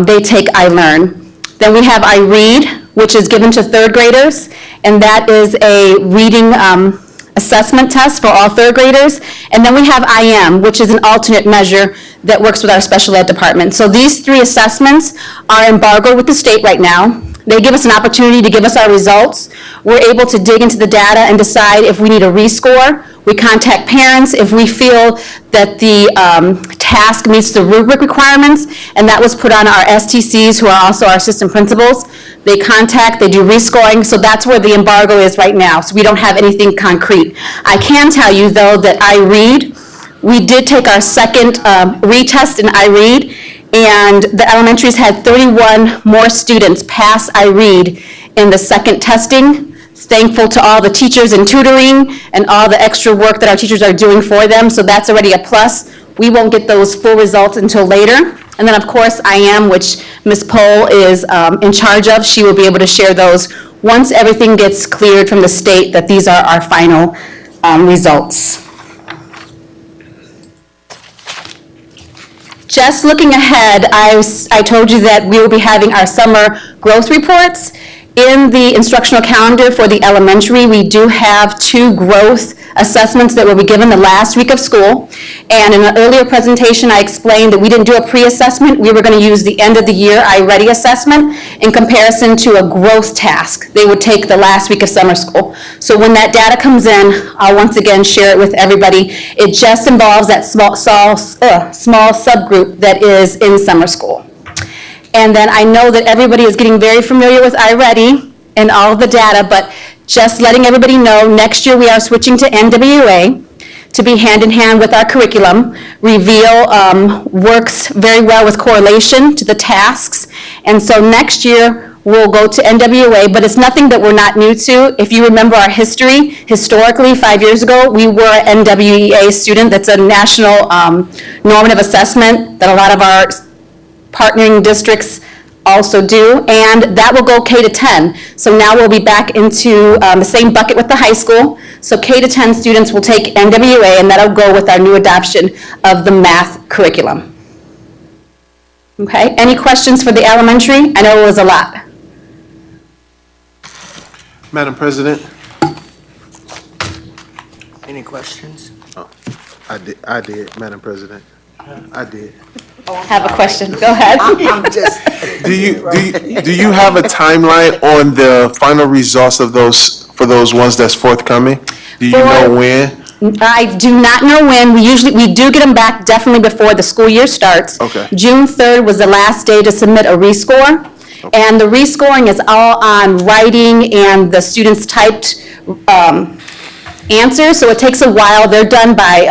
they take iLearn. Then we have iRead, which is given to third graders, and that is a reading assessment test for all third graders. And then we have IM, which is an alternate measure that works with our special ed department. So these 3 assessments are embargoed with the state right now. They give us an opportunity to give us our results. We're able to dig into the data and decide if we need a rescore. We contact parents if we feel that the task meets the rubric requirements, and that was put on our STCs, who are also our assistant principals. They contact, they do rescoring, so that's where the embargo is right now, so we don't have anything concrete. I can tell you, though, that iRead, we did take our second retest in iRead, and the elementaries had 31 more students pass iRead in the second testing. Thankful to all the teachers in tutoring and all the extra work that our teachers are doing for them, so that's already a plus. We won't get those full results until later. And then, of course, IM, which Ms. Pohl is in charge of, she will be able to share those once everything gets cleared from the state that these are our final results. Just looking ahead, I told you that we will be having our summer growth reports. In the instructional calendar for the elementary, we do have 2 growth assessments that will be given the last week of school. And in an earlier presentation, I explained that we didn't do a pre-assessment. We were going to use the end of the year iReady assessment in comparison to a growth task they would take the last week of summer school. So when that data comes in, I'll once again share it with everybody. It just involves that small subgroup that is in summer school. And then I know that everybody is getting very familiar with iReady and all of the data, but Just letting everybody know, next year we are switching to NWA to be hand in hand with our curriculum. Reveal works very well with correlation to the tasks. And so next year, we'll go to NWA, but it's nothing that we're not new to. If you remember our history, historically, 5 years ago, we were an NWEA student. That's a national normative assessment that a lot of our partnering districts also do, and that will go K to 10. So now we'll be back into the same bucket with the high school. So K to 10 students will take NWA, and that'll go with our new adoption of the math curriculum. Okay, any questions for the elementary? I know it was a lot. Madam President? Any questions? I did, Madam President. I did. Have a question, go ahead. I'm just, Do you have a timeline on the final results of those, for those ones that's forthcoming? Do you know when? I do not know when. We do get them back definitely before the school year starts. Okay. June 3rd was the last day to submit a rescore. And the rescoring is all on writing and the students' typed answers, so it takes a while. They're done by,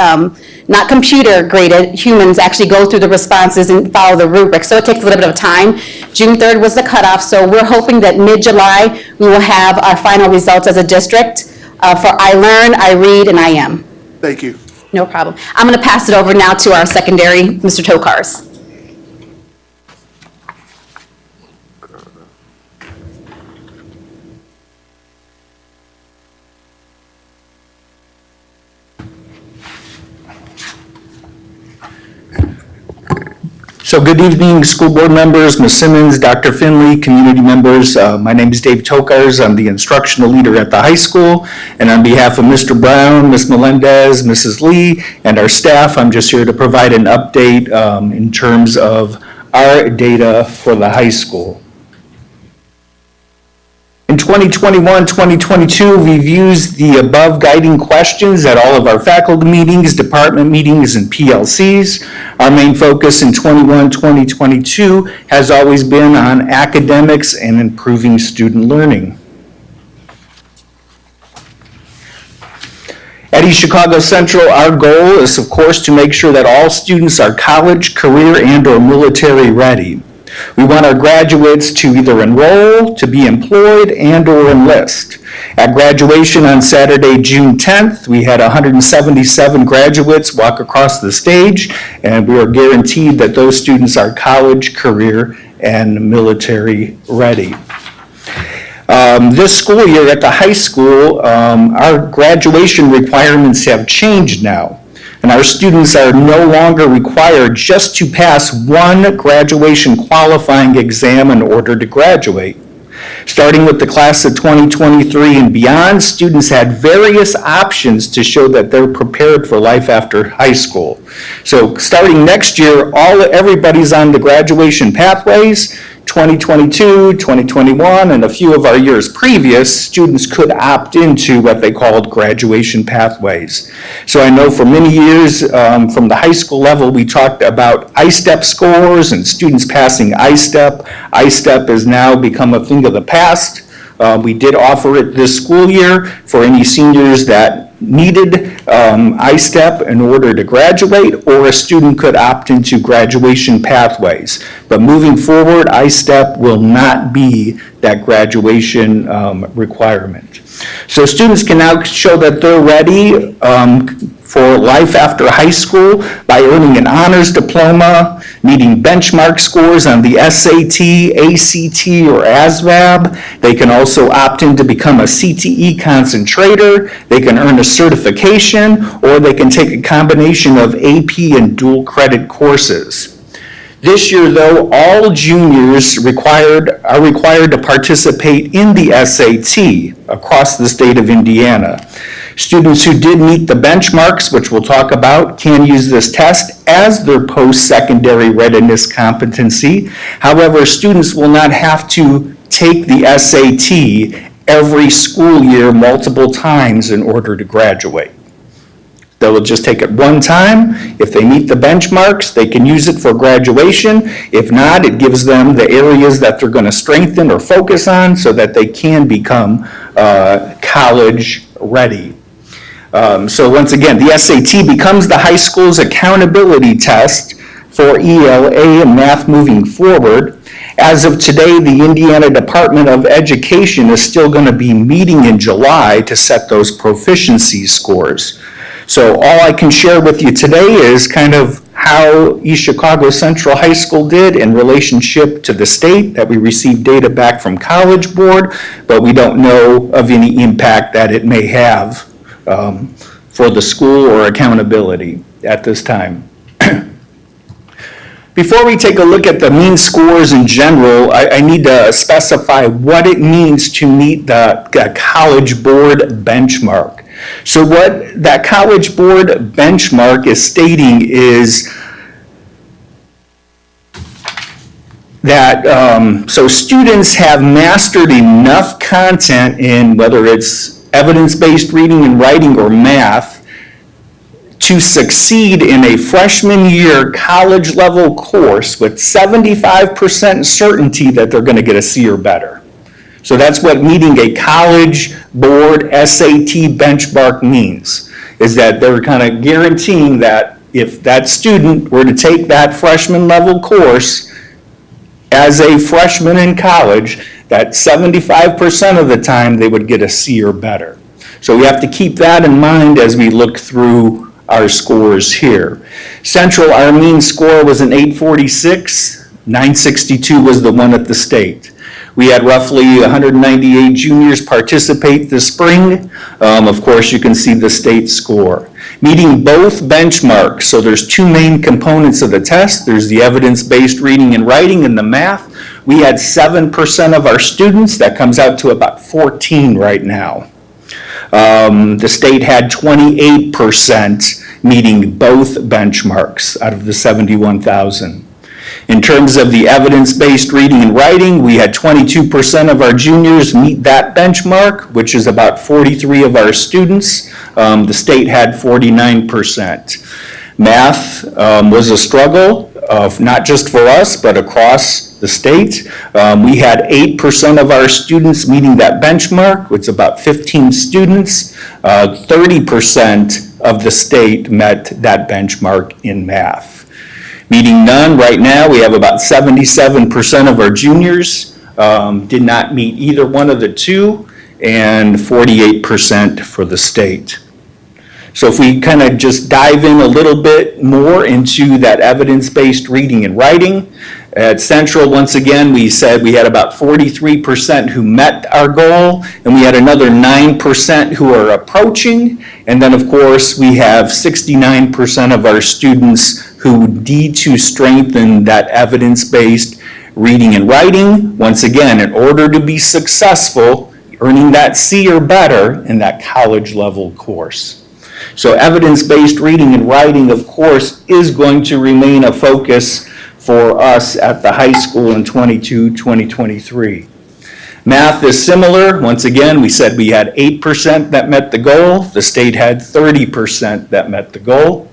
not computer graded, humans actually go through the responses and follow the rubric, so it takes a little bit of time. June 3rd was the cutoff, so we're hoping that mid-July, we will have our final results as a district for I Learn, I Read, and I Am. Thank you. No problem. I'm going to pass it over now to our secondary, Mr. Tokars. So good evening, school board members, Ms. Simmons, Dr. Finley, community members. My name is Dave Tokars. I'm the instructional leader at the high school. And on behalf of Mr. Brown, Ms. Melendez, Mrs. Lee, and our staff, I'm just here to provide an update in terms of our data for the high school. In 2021-2022, we've used the above guiding questions at all of our faculty meetings, department meetings, and PLCs. Our main focus in 21-2022 has always been on academics and improving student learning. At East Chicago Central, our goal is, of course, to make sure that all students are college, career, and/or military ready. We want our graduates to either enroll, to be employed, and/or enlist. At graduation on Saturday, June 10th, we had 177 graduates walk across the stage, and we are guaranteed that those students are college, career, and military ready. This school year at the high school, our graduation requirements have changed now. And our students are no longer required just to pass one graduation qualifying exam in order to graduate. Starting with the class of 2023 and beyond, students had various options to show that they're prepared for life after high school. So starting next year, everybody's on the graduation pathways. 2022, 2021, and a few of our years previous, students could opt into what they called graduation pathways. So I know for many years from the high school level, we talked about ISTEP scores and students passing ISTEP. ISTEP has now become a thing of the past. We did offer it this school year for any seniors that needed ISTEP in order to graduate, or a student could opt into graduation pathways. But moving forward, ISTEP will not be that graduation requirement. So students can now show that they're ready for life after high school by earning an honors diploma, meeting benchmark scores on the SAT, ACT, or ASVAB. They can also opt in to become a CTE concentrator. They can earn a certification, or they can take a combination of AP and dual credit courses. This year, though, all juniors are required to participate in the SAT across the state of Indiana. Students who did meet the benchmarks, which we'll talk about, can use this test as their post-secondary readiness competency. However, students will not have to take the SAT every school year multiple times in order to graduate. They'll just take it one time. If they meet the benchmarks, they can use it for graduation. If not, it gives them the areas that they're going to strengthen or focus on so that they can become college ready. So once again, the SAT becomes the high school's accountability test for ELA and math moving forward. As of today, the Indiana Department of Education is still going to be meeting in July to set those proficiency scores. So all I can share with you today is kind of how East Chicago Central High School did in relationship to the state, that we received data back from College Board, but we don't know of any impact that it may have for the school or accountability at this time. Before we take a look at the mean scores in general, I need to specify what it means to meet the College Board benchmark. So what that College Board benchmark is stating is that so students have mastered enough content in whether it's evidence-based reading and writing or math to succeed in a freshman year college level course with 75% certainty that they're going to get a C or better. So that's what meeting a College Board SAT benchmark means, is that they're kind of guaranteeing that if that student were to take that freshman level course as a freshman in college, that 75% of the time they would get a C or better. So we have to keep that in mind as we look through our scores here. Central, our mean score was an 846, 962 was the one at the state. We had roughly 198 juniors participate this spring. Of course, you can see the state score. Meeting both benchmarks, so there's two main components of the test. There's the evidence-based reading and writing and the math. We had 7% of our students. That comes out to about 14 right now. The state had 28% meeting both benchmarks out of the 71,000. In terms of the evidence-based reading and writing, we had 22% of our juniors meet that benchmark, which is about 43 of our students. The state had 49%. Math was a struggle, not just for us, but across the state. We had 8% of our students meeting that benchmark, which is about 15 students. 30% of the state met that benchmark in math. Meeting none, right now we have about 77% of our juniors did not meet either one of the two, and 48% for the state. So if we kind of just dive in a little bit more into that evidence-based reading and writing, at Central, once again, we said we had about 43% who met our goal, and we had another 9% who are approaching, and then of course we have 69% of our students who need to strengthen that evidence-based reading and writing. Once again, in order to be successful, earning that C or better in that college level course. So evidence-based reading and writing, of course, is going to remain a focus for us at the high school in 2023. Math is similar. Once again, we said we had 8% that met the goal. The state had 30% that met the goal.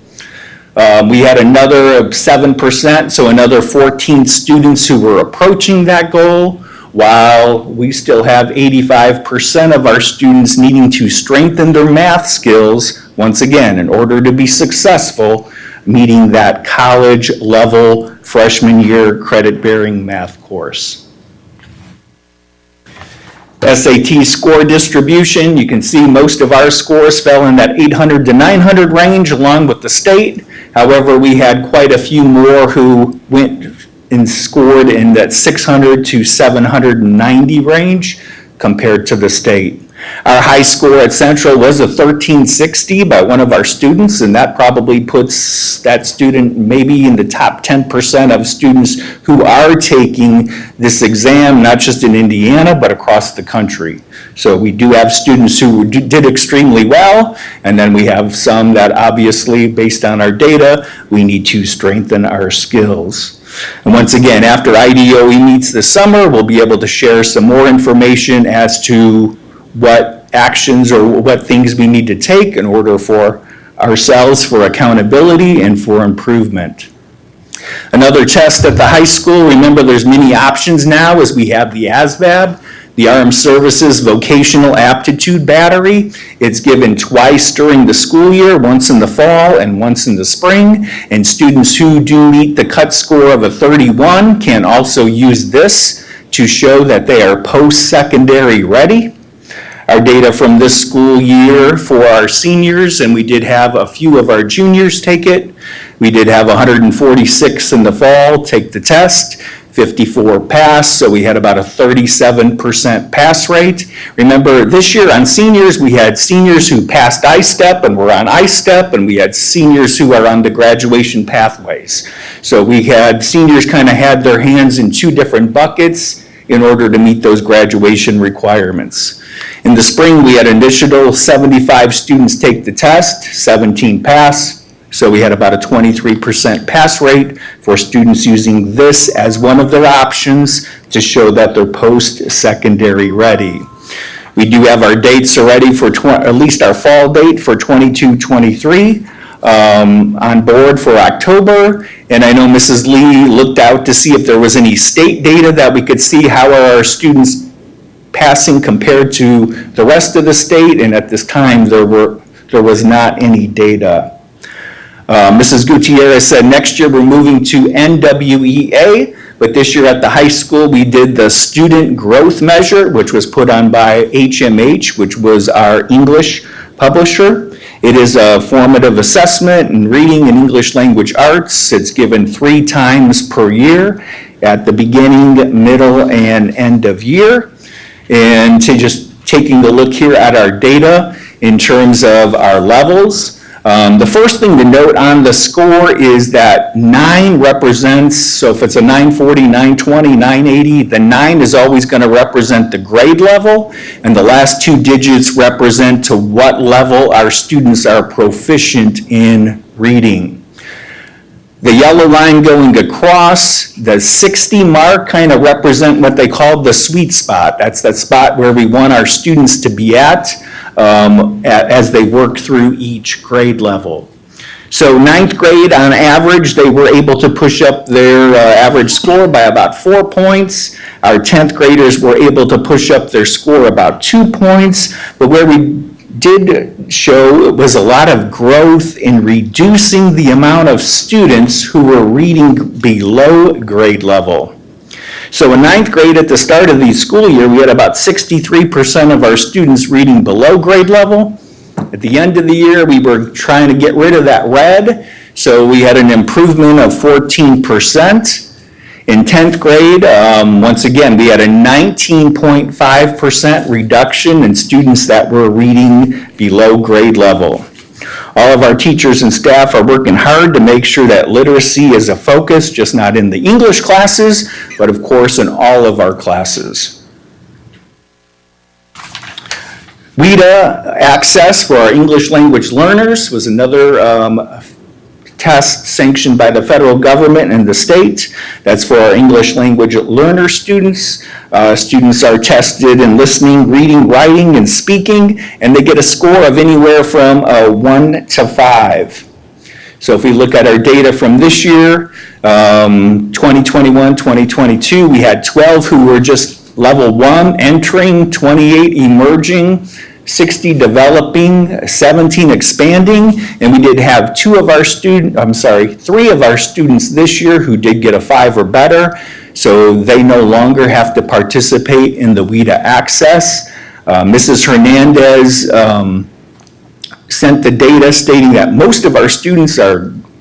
We had another 7%, so another 14 students who were approaching that goal, while we still have 85% of our students needing to strengthen their math skills, once again, in order to be successful, meeting that college level freshman year credit-bearing math course. SAT score distribution, you can see most of our scores fell in that 800 to 900 range along with the state. However, we had quite a few more who went and scored in that 600 to 790 range compared to the state. Our high score at Central was a 1360 by one of our students, and that probably puts that student maybe in the top 10% of students who are taking this exam, not just in Indiana, but across the country. So we do have students who did extremely well, and then we have some that obviously, based on our data, we need to strengthen our skills. And once again, after IDOE meets this summer, we'll be able to share some more information as to what actions or what things we need to take in order for ourselves for accountability and for improvement. Another test at the high school, remember there's many options now as we have the ASVAB, the Armed Services Vocational Aptitude Battery. It's given twice during the school year, once in the fall and once in the spring. And students who do meet the cut score of a 31 can also use this to show that they are post-secondary ready. Our data from this school year for our seniors, and we did have a few of our juniors take it. We did have 146 in the fall take the test, 54 passed, so we had about a 37% pass rate. Remember, this year on seniors, we had seniors who passed I-STEP and were on I-STEP, and we had seniors who are on the graduation pathways. So we had seniors kind of had their hands in two different buckets in order to meet those graduation requirements. In the spring, we had an additional 75 students take the test, 17 pass, so we had about a 23% pass rate for students using this as one of their options to show that they're post-secondary ready. We do have our dates already for at least our fall date for 22-23 on board for October. And I know Mrs. Lee looked out to see if there was any state data that we could see how are our students passing compared to the rest of the state, and at this time there was not any data. Mrs. Gutierrez said next year we're moving to NWEA, but this year at the high school we did the student growth measure, which was put on by HMH, which was our English publisher. It is a formative assessment in reading and English language arts. It's given 3 times per year at the beginning, middle, and end of year. And to just taking a look here at our data in terms of our levels. The first thing to note on the score is that 9 represents, so if it's a 940, 920, 980, the 9 is always going to represent the grade level, and the last 2 digits represent to what level our students are proficient in reading. The yellow line going across, the 60 mark kind of represent what they call the sweet spot. That's that spot where we want our students to be at as they work through each grade level. So 9th grade, on average, they were able to push up their average score by about 4 points. Our 10th graders were able to push up their score about 2 points. But where we did show was a lot of growth in reducing the amount of students who were reading below grade level. So in 9th grade at the start of the school year, we had about 63% of our students reading below grade level. At the end of the year, we were trying to get rid of that red, so we had an improvement of 14%. In 10th grade, once again, we had a 19.5% reduction in students that were reading below grade level. All of our teachers and staff are working hard to make sure that literacy is a focus, just not in the English classes, but of course in all of our classes. WIDA access for our English language learners was another test sanctioned by the federal government and the state. That's for our English language learner students. Students are tested in listening, reading, writing, and speaking, and they get a score of anywhere from 1 to 5. So if we look at our data from this year, 2021, 2022, we had 12 who were just level 1 entering, 28 emerging, 60 developing, 17 expanding, and we did have 3 of our students this year who did get a 5 or better, so they no longer have to participate in the WIDA access. Mrs. Hernandez sent the data stating that most of our students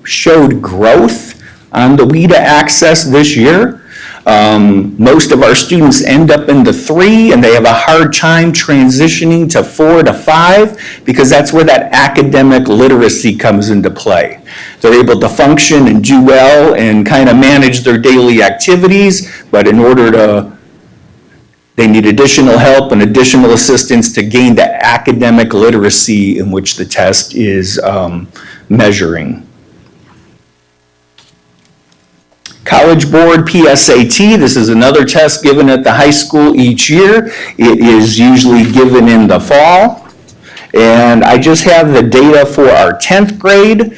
showed growth on the WIDA access this year. Most of our students end up in the 3, and they have a hard time transitioning to 4 to 5 because that's where that academic literacy comes into play. They're able to function and do well and kind of manage their daily activities, but they need additional help and additional assistance to gain the academic literacy in which the test is measuring. College Board PSAT, this is another test given at the high school each year. It is usually given in the fall. And I just have the data for our 10th grade,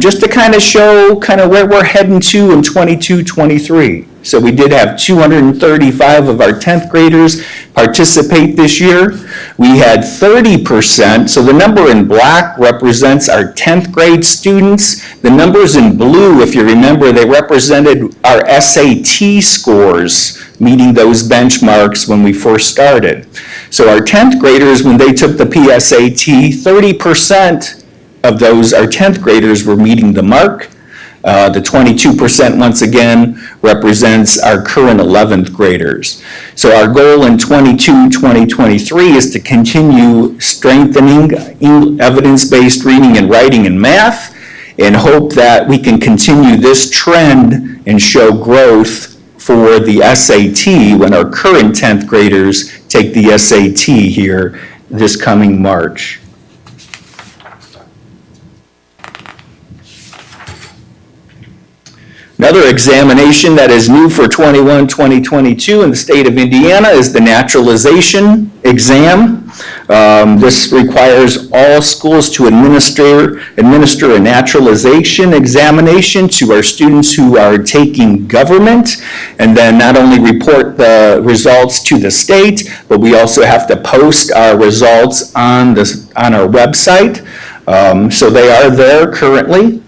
just to kind of show kind of where we're heading to in 22-23. So we did have 235 of our 10th graders participate this year. We had 30%, so the number in black represents our 10th grade students. The numbers in blue, if you remember, they represented our SAT scores, meeting those benchmarks when we first started. So our 10th graders, when they took the PSAT, 30% of those, our 10th graders, were meeting the mark. The 22%, once again, represents our current 11th graders. So our goal in 2023 is to continue strengthening evidence-based reading and writing and math, and hope that we can continue this trend and show growth for the SAT when our current 10th graders take the SAT here this coming March. Another examination that is new for 2022 in the state of Indiana is the naturalization exam. This requires all schools to administer a naturalization examination to our students who are taking government, and then not only report the results to the state, but we also have to post our results on our website. So they are there currently.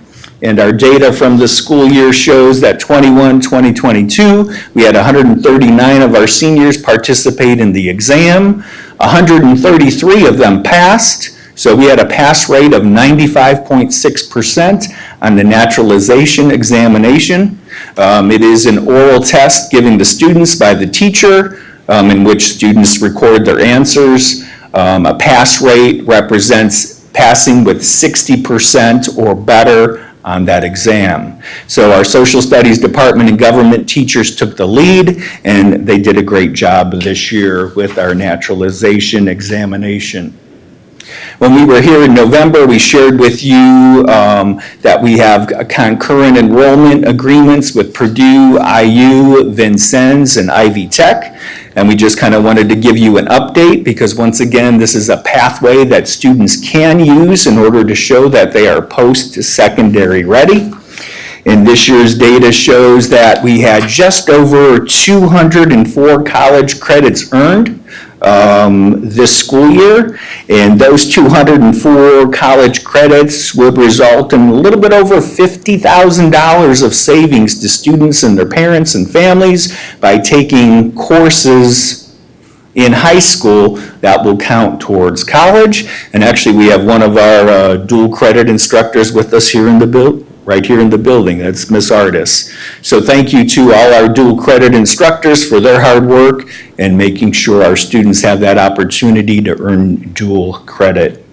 And our data from the school year shows that 2022, we had 139 of our seniors participate in the exam. 133 of them passed. So we had a pass rate of 95.6% on the naturalization examination. It is an oral test given to students by the teacher, in which students record their answers. A pass rate represents passing with 60% or better on that exam. So our social studies department and government teachers took the lead, and they did a great job this year with our naturalization examination. When we were here in November, we shared with you that we have concurrent enrollment agreements with Purdue, IU, Vincennes, and Ivy Tech. And we just kind of wanted to give you an update because, once again, this is a pathway that students can use in order to show that they are post-secondary ready. And this year's data shows that we had just over 204 college credits earned this school year, and those 204 college credits will result in a little bit over $50,000 of savings to students and their parents and families by taking courses in high school that will count towards college. And actually, we have one of our dual credit instructors with us here in the right here in the building. That's Miss Artis. So thank you to all our dual credit instructors for their hard work and making sure our students have that opportunity to earn dual credit.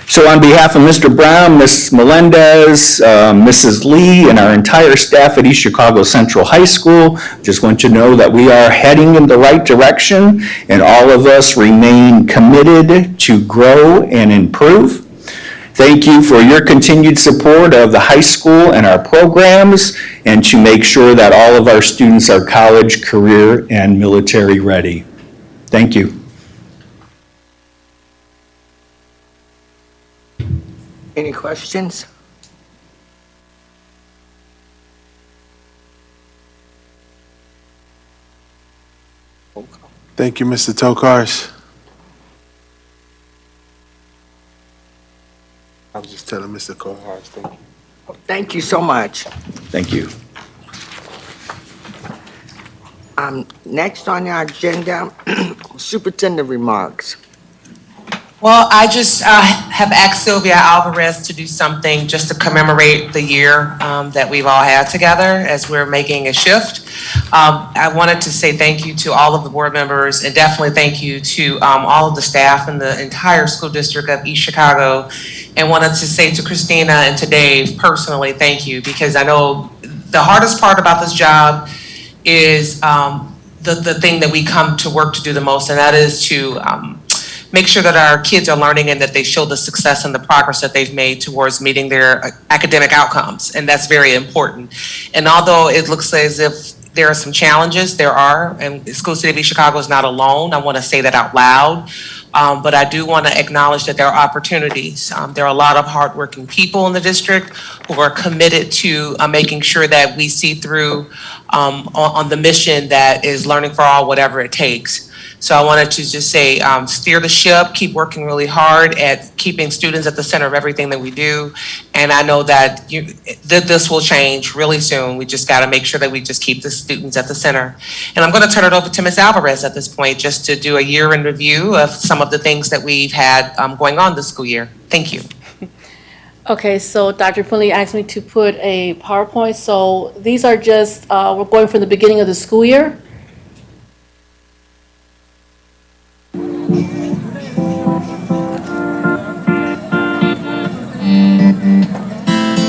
So on behalf of Mr. Brown, Ms. Melendez, Mrs. Lee, and our entire staff at East Chicago Central High School, just want you to know that we are heading in the right direction, and all of us remain committed to grow and improve. Thank you for your continued support of the high school and our programs, and to make sure that all of our students are college, career, and military ready. Thank you. Any questions? Thank you, Mr. Tokars. I was just telling Mr. Tokars, thank you. Thank you so much. Thank you. Next on our agenda, superintendent remarks. Well, I just have asked Sylvia Alvarez to do something just to commemorate the year that we've all had together as we're making a shift. I wanted to say thank you to all of the board members, and definitely thank you to all of the staff and the entire school district of East Chicago, and wanted to say to Christina and to Dave personally, thank you, because I know the hardest part about this job is the thing that we come to work to do the most, and that is to make sure that our kids are learning and that they show the success and the progress that they've made towards meeting their academic outcomes. And that's very important. And although it looks as if there are some challenges, and School City of East Chicago is not alone. I want to say that out loud. But I do want to acknowledge that there are opportunities. There are a lot of hardworking people in the district who are committed to making sure that we see through on the mission that is learning for all, whatever it takes. So I wanted to just say, steer the ship, keep working really hard at keeping students at the center of everything that we do. And I know that this will change really soon. We just got to make sure that we just keep the students at the center. And I'm going to turn it over to Ms. Alvarez at this point, just to do a year in review of some of the things that we've had going on this school year. Thank you. Okay, so Dr. Finley asked me to put a PowerPoint. So these are just, we're going from the beginning of the school year.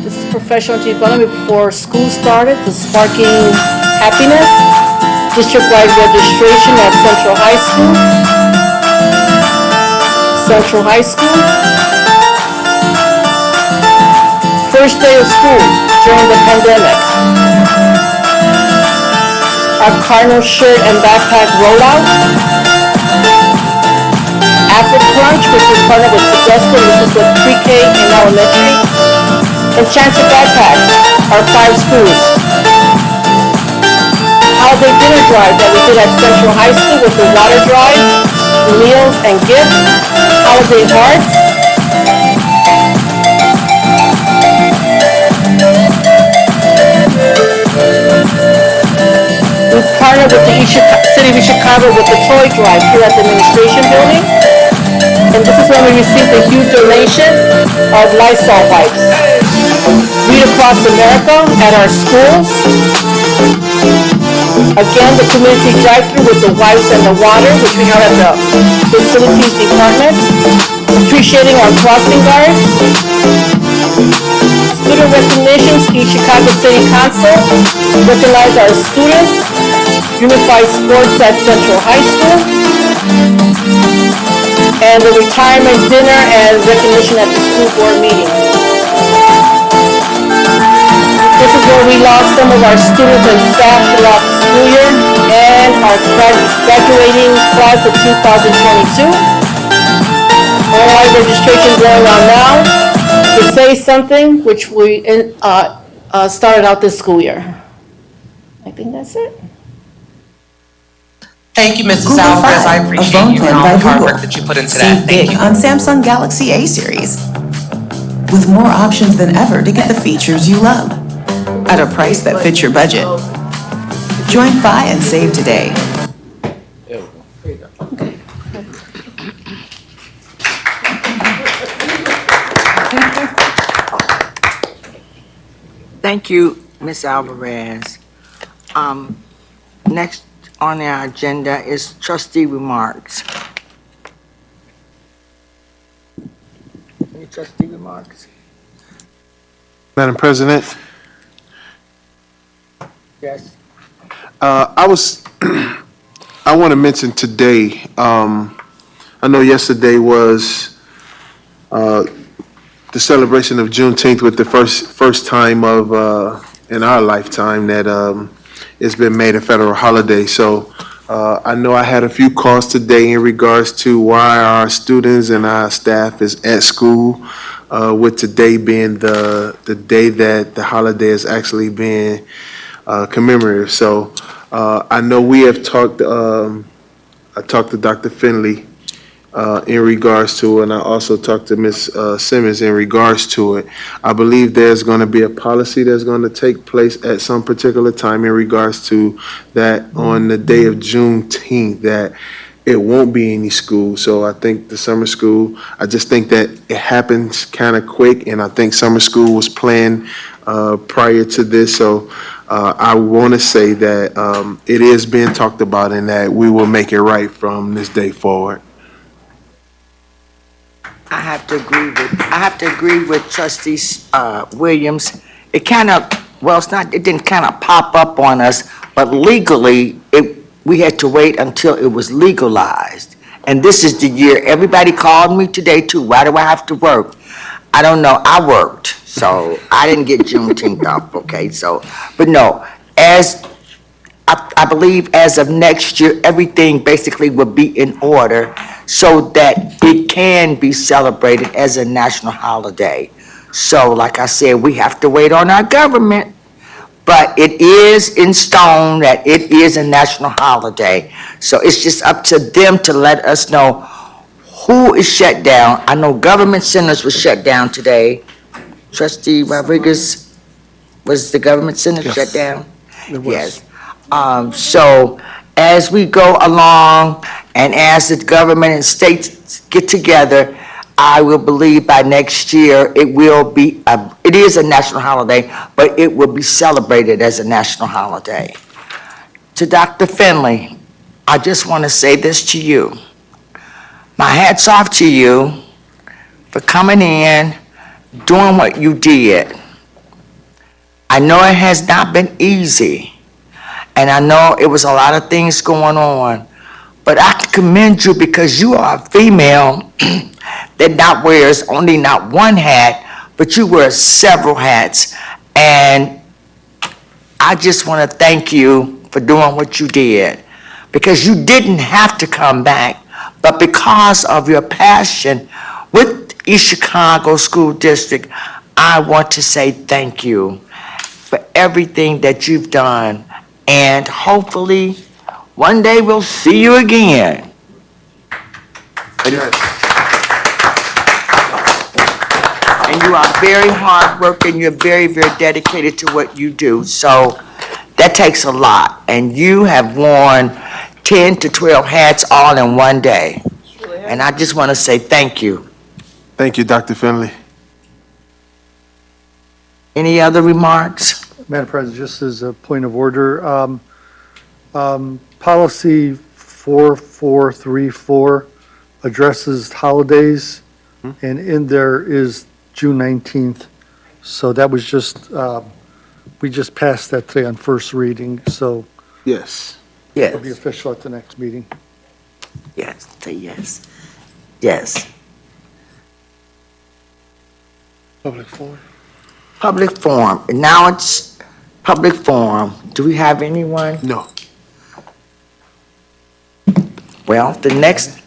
This is professional development before school started, the Sparking Happiness, district-wide registration at Central High School. Central High School. First day of school during the pandemic. Our Cardinal shirt and backpack rollout. After Crunch, which is partnered with Suggested, this is with pre-K and elementary. Enchanted Backpack, our 5 schools. Holiday dinner drive that we did at Central High School with the water drive, meals and gifts, holiday hearts. We partnered with the City of Chicago with the toy drive here at the administration building. And this is when we received a huge donation of Lysol wipes. Read Across America at our schools. Again, the community drive-through with the wipes and the water, which we held at the facilities department. Appreciating our crossing guards. Student recognitions, East Chicago City Council. Recognize our students. Unified sports at Central High School. And the retirement dinner and recognition at the school board meeting. This is where we lost some of our students and staff throughout the school year and our graduating class of 2022. Online registration going on now. To Say Something, which we started out this school year. I think that's it. Thank you, Mrs. Google Alvarez. Fi, I a appreciate phone you and plan all by the hard Google. work that you put into Save that. Thank big you. on Samsung Galaxy A series. With more options than ever to get the features you love at a price that fits your budget. Join Fi and save today. Thank you, Ms. Alvarez. Next on our agenda is trustee remarks. Any trustee remarks? Madam President, Yes. I want to mention today, I know yesterday was the celebration of Juneteenth with the first time of, in our lifetime that it's been made a federal holiday. So I know I had a few calls today in regards to why our students and our staff is at school, with today being the day that the holiday is actually being commemorative. So I know we have talked, I talked to Dr. Finley in regards to it, and I also talked to Ms. Simmons in regards to it. I believe there's going to be a policy that's going to take place at some particular time in regards to that on the day of Juneteenth, that it won't be any school. So I think the summer school, I just think that it happens kind of quick, and I think summer school was planned prior to this. So I want to say that it is being talked about and that we will make it right from this day forward. I have to agree with Trustee Williams. It kind of, well, it didn't kind of pop up on us, but legally, we had to wait until it was legalized. And this is the year, everybody called me today too, why do I have to work? I don't know, I worked, so I didn't get Juneteenth off, okay, so, but no, as I believe as of next year, everything basically will be in order so that it can be celebrated as a national holiday. So like I said, we have to wait on our government, but it is in stone that it is a national holiday. So it's just up to them to let us know who is shut down. I know government centers were shut down today. Trustee Rodriguez, was the government center shut down? Yes. So as we go along and as the government and states get together, I will believe by next year it is a national holiday, but it will be celebrated as a national holiday. To Dr. Finley, I just want to say this to you. My hat's off to you for coming in, doing what you did. I know it has not been easy, and I know it was a lot of things going on, but I commend you because you are a female that not wears only not one hat, but you wear several hats. And I just want to thank you for doing what you did, because you didn't have to come back, but because of your passion with East Chicago School District, I want to say thank you for everything that you've done. And hopefully, one day we'll see you again. And you are very hardworking, you're very, very dedicated to what you do. So that takes a lot. And you have worn 10 to 12 hats all in one day. And I just want to say thank you. Thank you, Dr. Finley. Any other remarks? Madam President, just as a point of order, policy 4434 addresses holidays, and in there is June 19th. So that was just, we just passed that today on first reading, so Yes. it'll be Yes, official at the next meeting. yes, say yes. Yes. Public forum? Public forum. And now it's public forum. Do we have anyone? No. Well, the next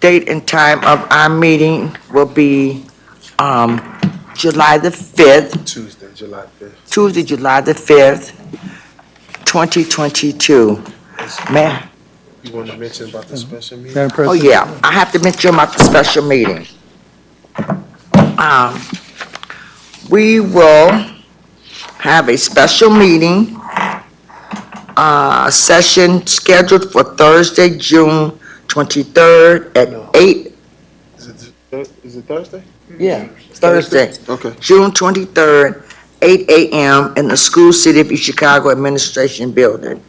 date and time of our meeting will be July the 5th, Tuesday, July 5th. Tuesday, July the 5th, 2022. Man, You want to mention about the special meeting? Madam oh President? yeah, I have to mention about the special meeting. We will have a special meeting, session scheduled for Thursday, June 23rd at 8. Is it Thursday? Yeah, Thursday. Okay. June 23rd, 8 a.m. in the School City of East Chicago Administration Building.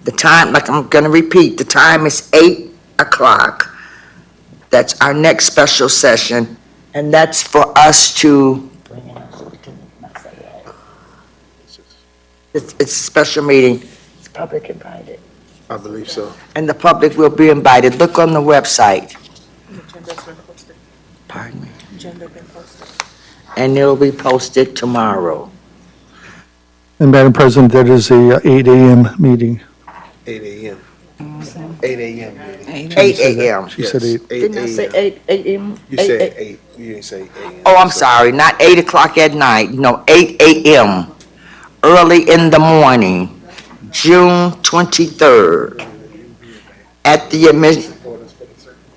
The time, like I'm going to repeat, the time is 8 o'clock. That's our next special session, and that's for us to, it's a special meeting. It's public invited. I believe so. And the public will be invited. Look on the website. Pardon me? And it'll be posted tomorrow. And Madam President, that is a 8 a.m. meeting. 8 a.m. 8 a.m. meeting. 8 a.m. She said Yes, 8. Didn't I say 8 a.m.? You said 8. You didn't say 8 a.m. Oh, I'm sorry, not 8 o'clock at night, no, 8 a.m., early in the morning, June 23rd, at the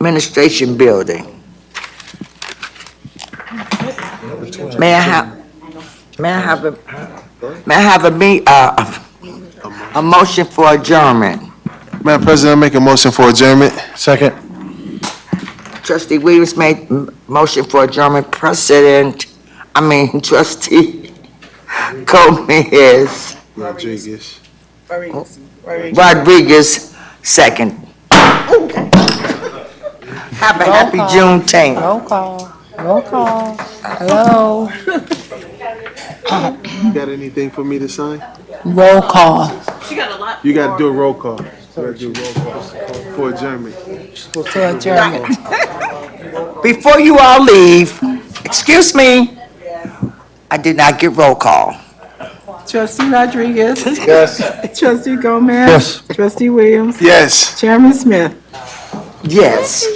Administration Building. May I have a motion for adjournment? Madam President, I make a motion for adjournment. Second. Trustee Williams made motion for adjournment. Trustee Gomez Rodriguez. Rodriguez, second. Have a happy Juneteenth. Roll call. Roll call. Hello. You got anything for me to sign? Roll call. You got to do a roll call. For adjournment. To adjournment. Before you all leave, excuse me, I did not get roll call. Trustee Rodriguez. Yes. Trustee Gomez. Yes. Trustee Williams. Yes. Chairman Smith. Yes.